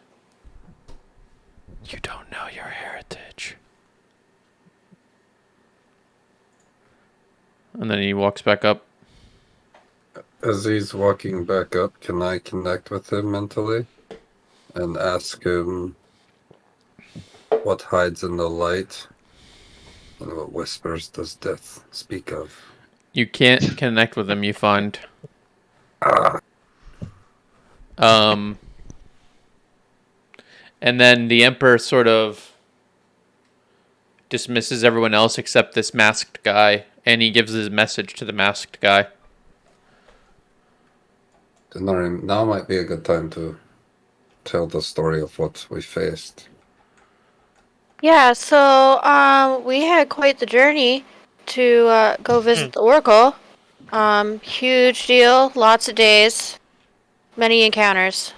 "You don't know your heritage." And then he walks back up. As he's walking back up, can I connect with him mentally and ask him what hides in the light and what whispers does death speak of? You can't connect with him, you find. And then the Emperor sort of dismisses everyone else except this masked guy, and he gives his message to the masked guy. Now might be a good time to tell the story of what we faced. Yeah, so we had quite the journey to go visit the Oracle. Huge deal, lots of days, many encounters.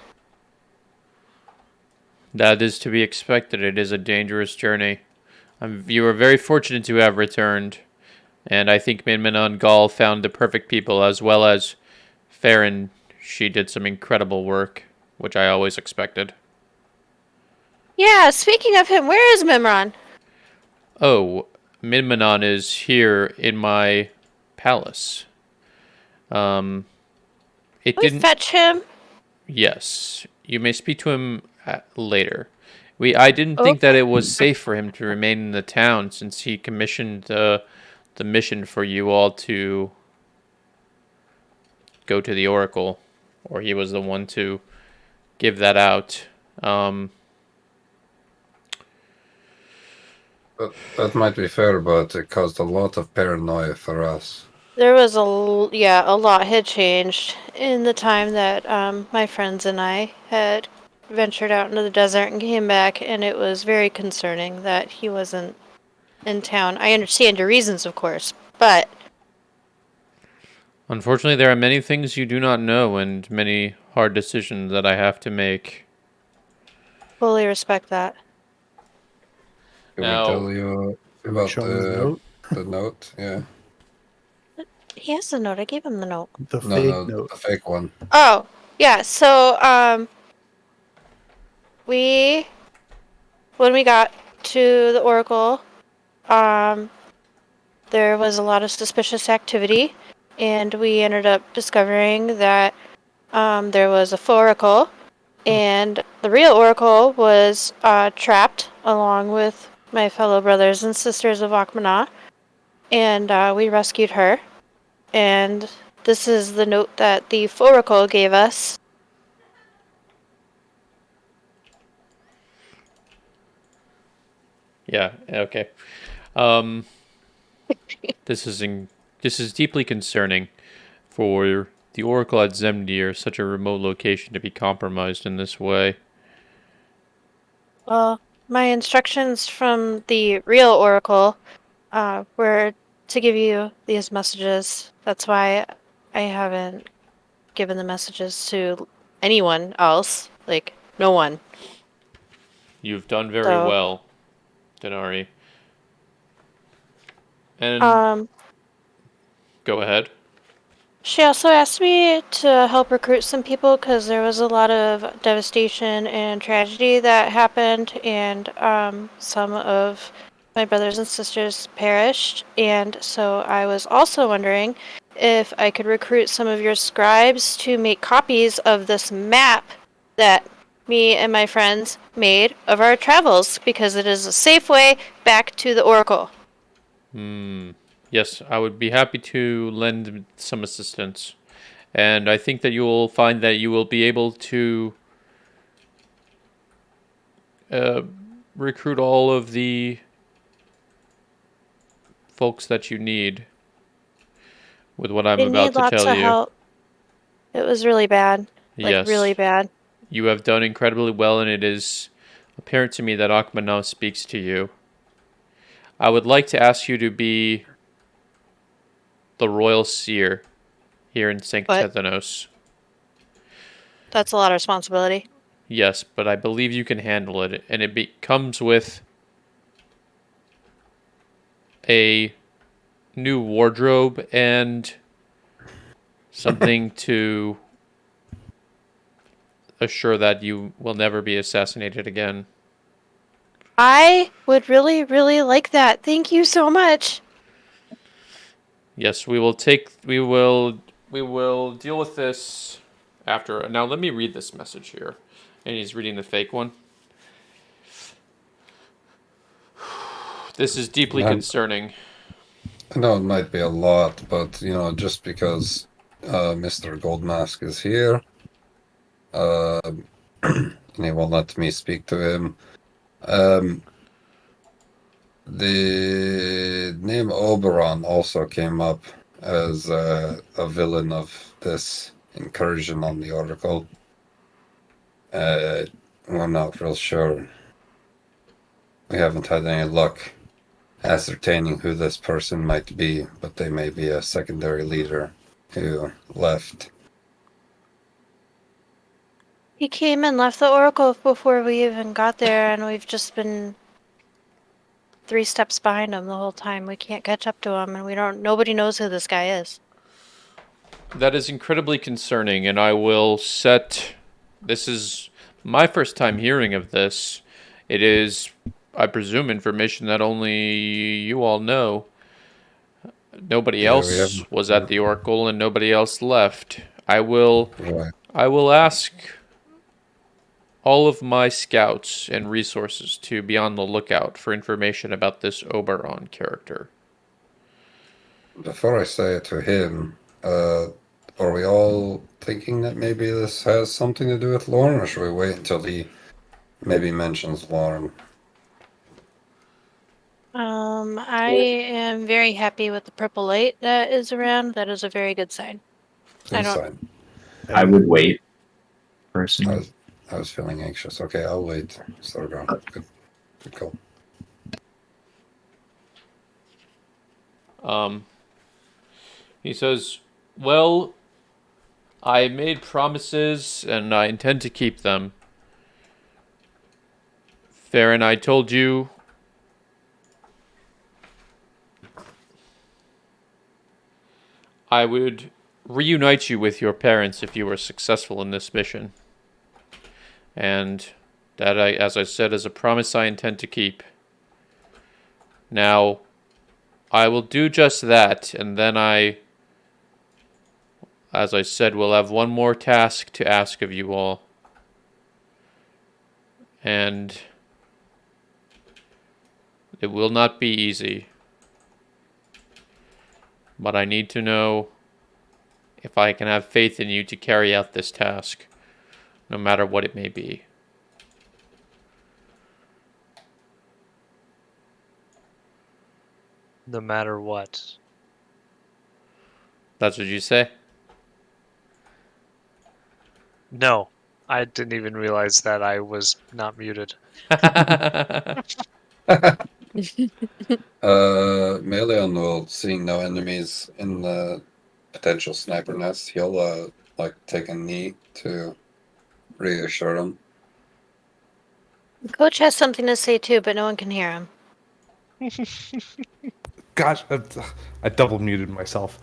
That is to be expected. It is a dangerous journey. You are very fortunate to have returned, and I think Minmanon Gaul found the perfect people, as well as Farron. She did some incredible work, which I always expected. Yeah, speaking of him, where is Mimron? Oh, Minmanon is here in my palace. It We didn't. fetch him. Yes, you may speak to him later. I didn't think that it was safe for him to remain in the town since he commissioned the mission for you all to go to the Oracle, or he was the one to give that out. That might be fair, but it caused a lot of paranoia for us. There was a lot had changed in the time that my friends and I had ventured out into the desert and came back, and it was very concerning that he wasn't in town. I understand your reasons, of course, but Unfortunately, there are many things you do not know and many hard decisions that I have to make. fully respect that. Can Now- we tell you about Show him the note. the note? Yeah. He has the note. I gave him the note. The No, fake no, note. the fake one. Oh, yeah. So, when we got to the Oracle, there was a lot of suspicious activity, and we ended up discovering that there was a Oracle, and the real Oracle was trapped along with my fellow brothers and sisters of Akhmana, and we rescued her. And this is the note that the Oracle gave us. Yeah. Okay. This is deeply concerning for the Oracle at Zemdir, such a remote location, to be compromised in this way. Well, my instructions from the real Oracle were to give you these messages. That's why I haven't given the messages to anyone else. Like, no one. You've done very So- well, Denari. And go ahead. She also asked me to help recruit some people because there was a lot of devastation and tragedy that happened, and some of my brothers and sisters perished. And so I was also wondering if I could recruit some of your scribes to make copies of this map that me and my friends made of our travels, because it is a safe way back to the Oracle. Yes, I would be happy to lend some assistance. And I think that you will find that you will be able to recruit all of the folks that you need with what I'm They about need to lots tell of you. help. It was really bad. Like, Yes. really bad. You have done incredibly well, and it is apparent to me that Akma now speaks to you. I would like to ask you to be the royal seer here in Sanktethenos. That's a lot of responsibility. Yes, but I believe you can handle it, and it comes with a new wardrobe and something to assure that you will never be assassinated again. I would really, really like that. Thank you so much. Yes, we will deal with this after. Now let me read this message here. And he's reading the fake one. This is deeply concerning. I know it might be a lot, but just because Mr. Goldmask is here, and he won't let me speak to him. The name Oberon also came up as a villain of this incursion on the Oracle. We're not real sure. We haven't had any luck ascertaining who this person might be, but they may be a secondary leader who left. He came and left the Oracle before we even got there, and we've just been 3 steps behind him the whole time. We can't catch up to him, and nobody knows who this guy is. That is incredibly concerning, and I will set... This is my first time hearing of this. It is, I presume, information that only you all know. Nobody else was at the Oracle, and nobody else left. I will ask all of my scouts and resources to be on the lookout for information about this Oberon character. Before I say it to him, are we all thinking that maybe this has something to do with Lauren, or should we wait until he maybe mentions Lauren? I am very happy with the purple light that is around. That is a very good sign. I would wait, personally. I was feeling anxious. Okay, I'll wait. Sorry, good call. He says, well, I made promises and I intend to keep them. Farron, I told you I would reunite you with your parents if you were successful in this mission. And that, as I said, is a promise I intend to keep. Now, I will do just that, and then as I said, will have one more task to ask of you all. And it will not be easy. But I need to know if I can have faith in you to carry out this task, no matter what it may be. No matter what. That's what you say? No, I didn't even realize that I was not muted. Maeleon will, seeing no enemies in the potential sniper nest, he'll take a knee to reassure him. Coach has something to say too, but no one can hear him. Gosh, I double muted myself.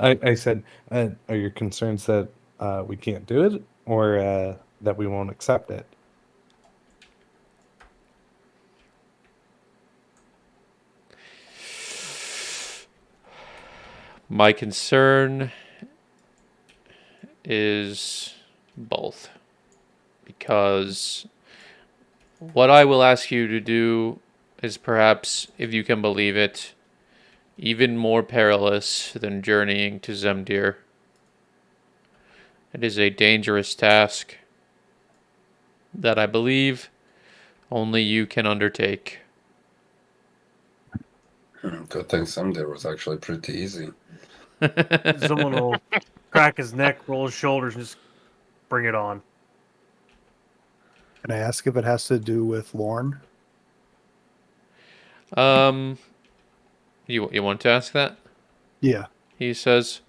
I said, are your concerns that we can't do it, or that we won't accept it? My concern is both. Because what I will ask you to do is perhaps, if you can believe it, even more perilous than journeying to Zemdir. It is a dangerous task that I believe only you can undertake. Good thing Someday was actually pretty easy. Someone will crack his neck, roll his shoulders, and just bring it on. Can I ask if it has to do with Lorne? You want to ask that? Yeah. He says,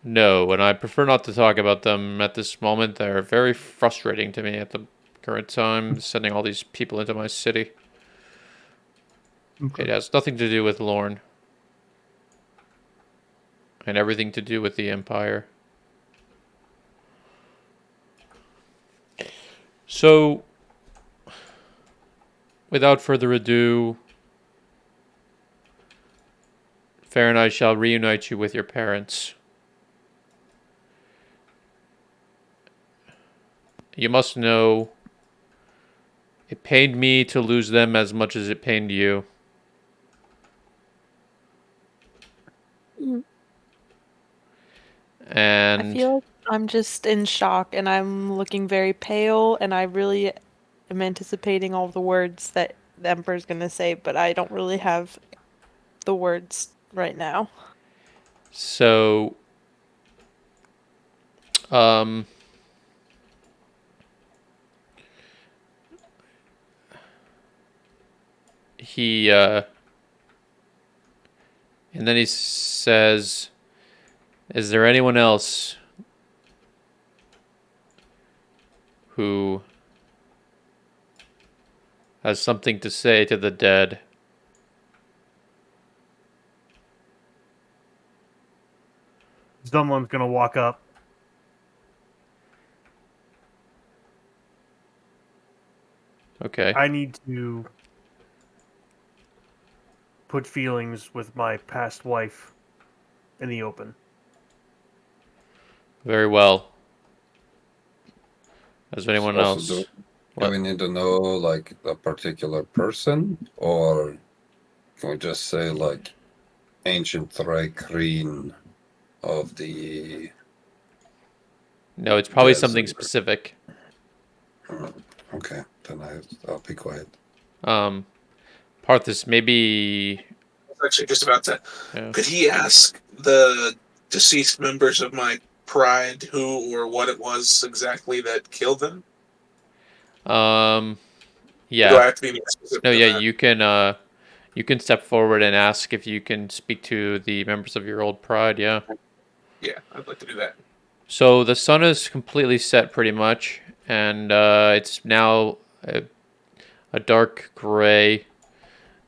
no, and I prefer not to talk about them at this moment. They're very frustrating to me at the current time, sending all these people into my city. Okay. It has nothing to do with Lorne. And everything to do with the Empire. So, without further ado, Fair and I shall reunite you with your parents. You must know, it pained me to lose them as much as it pained you. And I feel like I'm just in shock and I'm looking very pale and I really am anticipating all the words that the Emperor's going to say, but I don't really have the words right now. so, he, and then he says, is there anyone else who has something to say to the dead? Someone's gonna walk up. Okay. I need to put feelings with my past wife in the open. Very well. Is there anyone Also, else? do we need to know, like, a particular person? Or can we just say, like, ancient Thrycreen of the... No, it's probably Yes, something sir. specific. Okay, then I'll be quiet. Parthas, maybe... I was actually just about to. Yeah. Could he ask the deceased members of my pride who or what it was exactly that killed them? Yeah. Do I have to be more specific No, than yeah, that? you can step forward and ask if you can speak to the members of your old pride, yeah. Yeah, I'd like to do that. So the sun is completely set pretty much, and it's now a dark gray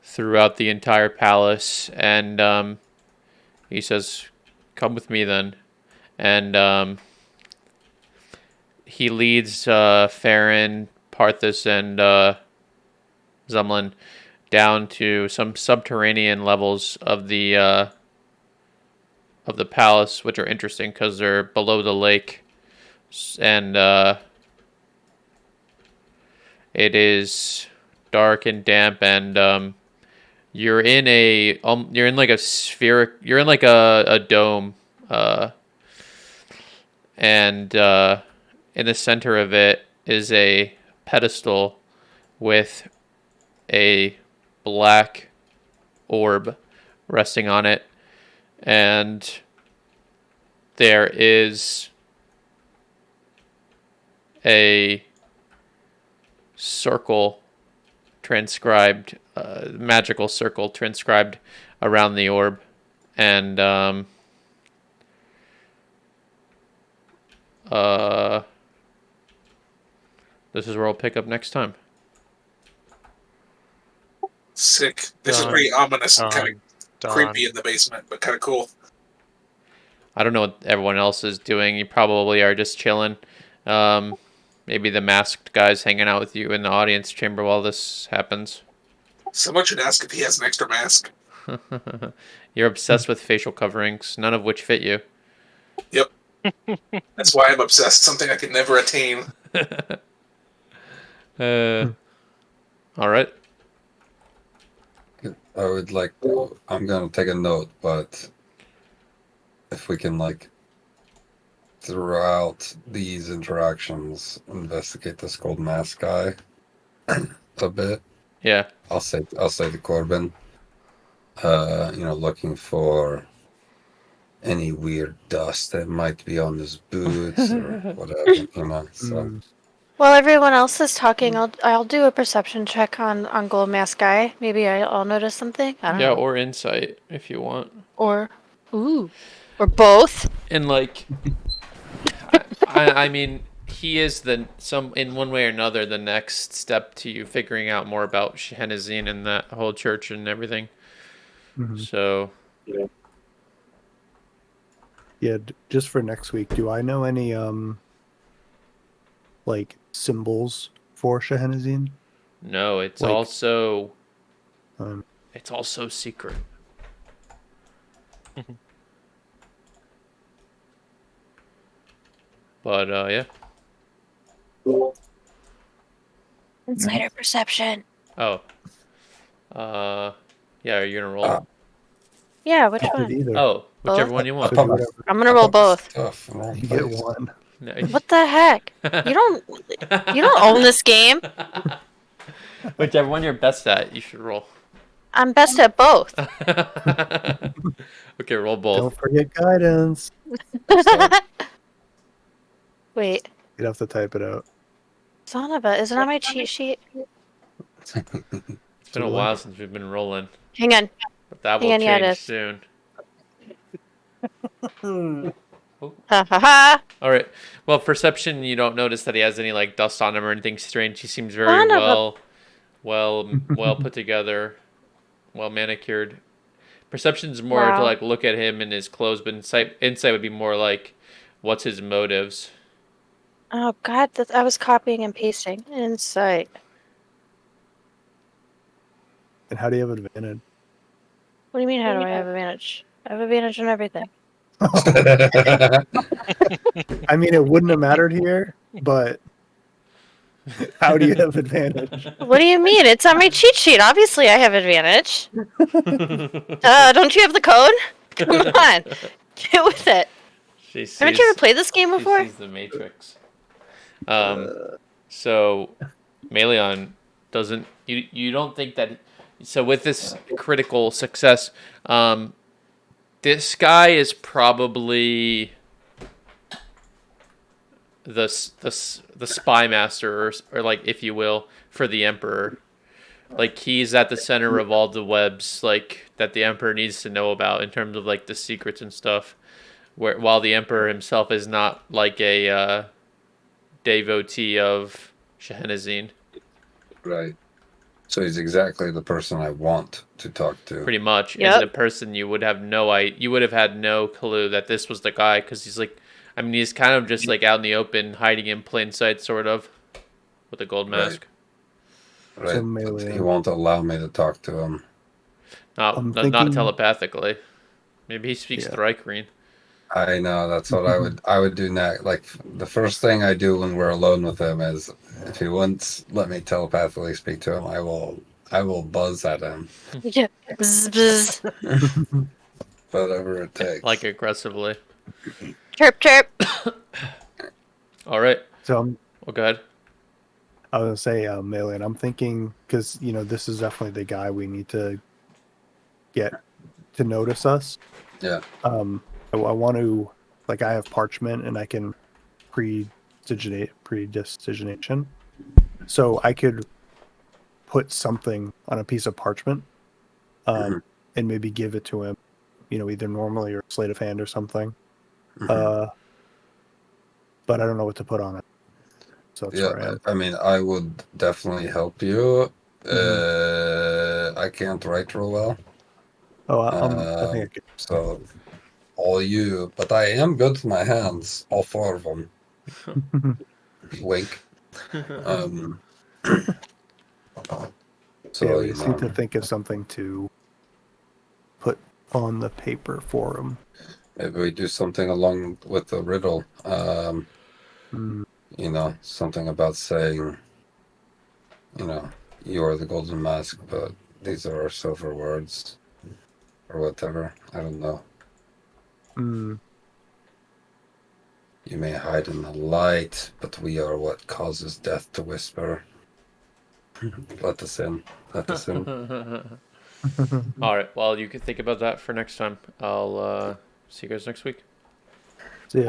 throughout the entire palace, and he says, come with me then. And he leads Farron, Parthas, and Zumlin down to some subterranean levels of the palace, which are interesting because they're below the lake, and it is dark and damp, and you're in like a spheric, you're in like a dome, and in the center of it is a pedestal with a black orb resting on it, and there is a circle transcribed, magical circle transcribed around the orb, and this is where I'll pick up next time. Sick. This is Done. pretty ominous and kind Done. of creepy in the basement, but kind of cool. I don't know what everyone else is doing. You probably are just chilling. Maybe the masked guy's hanging out with you in the audience chamber while this happens. Someone should ask if he has an extra mask. You're obsessed with facial coverings, none of which fit you. Yep. That's why I'm obsessed. Something I could never attain. All right. I would like. I'm gonna take a note, but if we can like throughout these interactions investigate this gold mask guy a bit. Yeah. I'll say to Corbin, looking for any weird dust that might be on his boots or whatever, So Mm, While everyone else is talking, I'll do a perception check on Gold Mask Guy. Maybe I'll notice something. I don't Yeah, know. or insight if you want. Or both. And like, I mean, he is in one way or another the next step to you figuring out more about Shahrazin and that whole church and everything. mhm. So Yeah, just for next week, do I know any like symbols for Shahrazin? no, it's Like- also Um, secret. But yeah. Insider perception. Oh. Yeah, are you gonna roll? Yeah, which I did one? either. Oh, whichever Both? one you So want. do whatever. I'm gonna roll both. Tough, wrong You get place. one. No. What the heck? You don't own this game. Whichever one you're best at, you should roll. I'm best at both. Okay, roll both. Don't forget guidance. Wait, You'd have to type it out. son of a, is it on my cheat sheet? It's been a while since we've been rolling, Hang on. but that will Hang on, yeah, it change is. soon. Ha ha ha. All right. Well, perception, you don't notice that he has any like dust on him or anything strange. He seems very Son of well put together, well manicured. Perception's more to Wow. like look at him and his clothes, but insight would be more like what's his motives. Oh god, I was copying and pasting. Insight. And how do you have advantage? What do you mean, how do I have advantage? I have advantage on everything. I mean, it wouldn't have mattered here, but how do you have advantage? What do you mean? It's on my cheat sheet. Obviously, I have advantage. Don't you have the code? Come on. Get with it. She sees, Haven't you ever played this game she before? sees the Matrix. So Maeleon doesn't. You don't think that. So with this critical success, this guy is probably the spy master, or like, if you will, for the Emperor. Like, he's at the center of all the webs, like, that the Emperor needs to know about in terms of like the secrets and stuff. While the Emperor himself is not like a devotee of Shahrazin. Right. So he's exactly the person I want to talk to. Pretty much. Yep. And the person you would have had no clue that this was the guy, because he's like, I mean, he's kind of just like out in the open, hiding in plain sight, sort of, with a gold mask. Right. So But he Maeleon. won't allow me to talk to him. I'm Not thinking- telepathically. Maybe he speaks Yeah. Thrycreen. I know, that's what I would do next. Like, the first thing I do when we're alone with him is, if he won't let me telepathically speak to him, I will buzz at him. Yeah. Bzz, bzz. Whatever it takes. Like, aggressively. Chirp, chirp. All right. So Well, go ahead. I was gonna say, Maeleon, I'm thinking, because this is definitely the guy we need to get to notice us. Yeah. I want to, like, I have parchment and I can prestidigitation. So I could put something on a piece of parchment, and maybe give it to him, either normally or sleight of hand or something. Mhm. But I don't know what to put on it. So that's where I Yeah, am. I mean, I would definitely help you. I can't write real well, Oh, I think I could. so all you. But I am good with my hands, all four of them. Wink. So Yeah, we just need to think of something to put on the paper for him. maybe we do something along with the riddle. Mm, Something about saying, you're the golden mask, but these are silver words. Or whatever. I don't know. Hmm. You may hide in the light, but we are what causes death to whisper. Let us in. Let us in. All right. Well, you can think about that for next time. I'll see you guys next week. So yeah, Wait.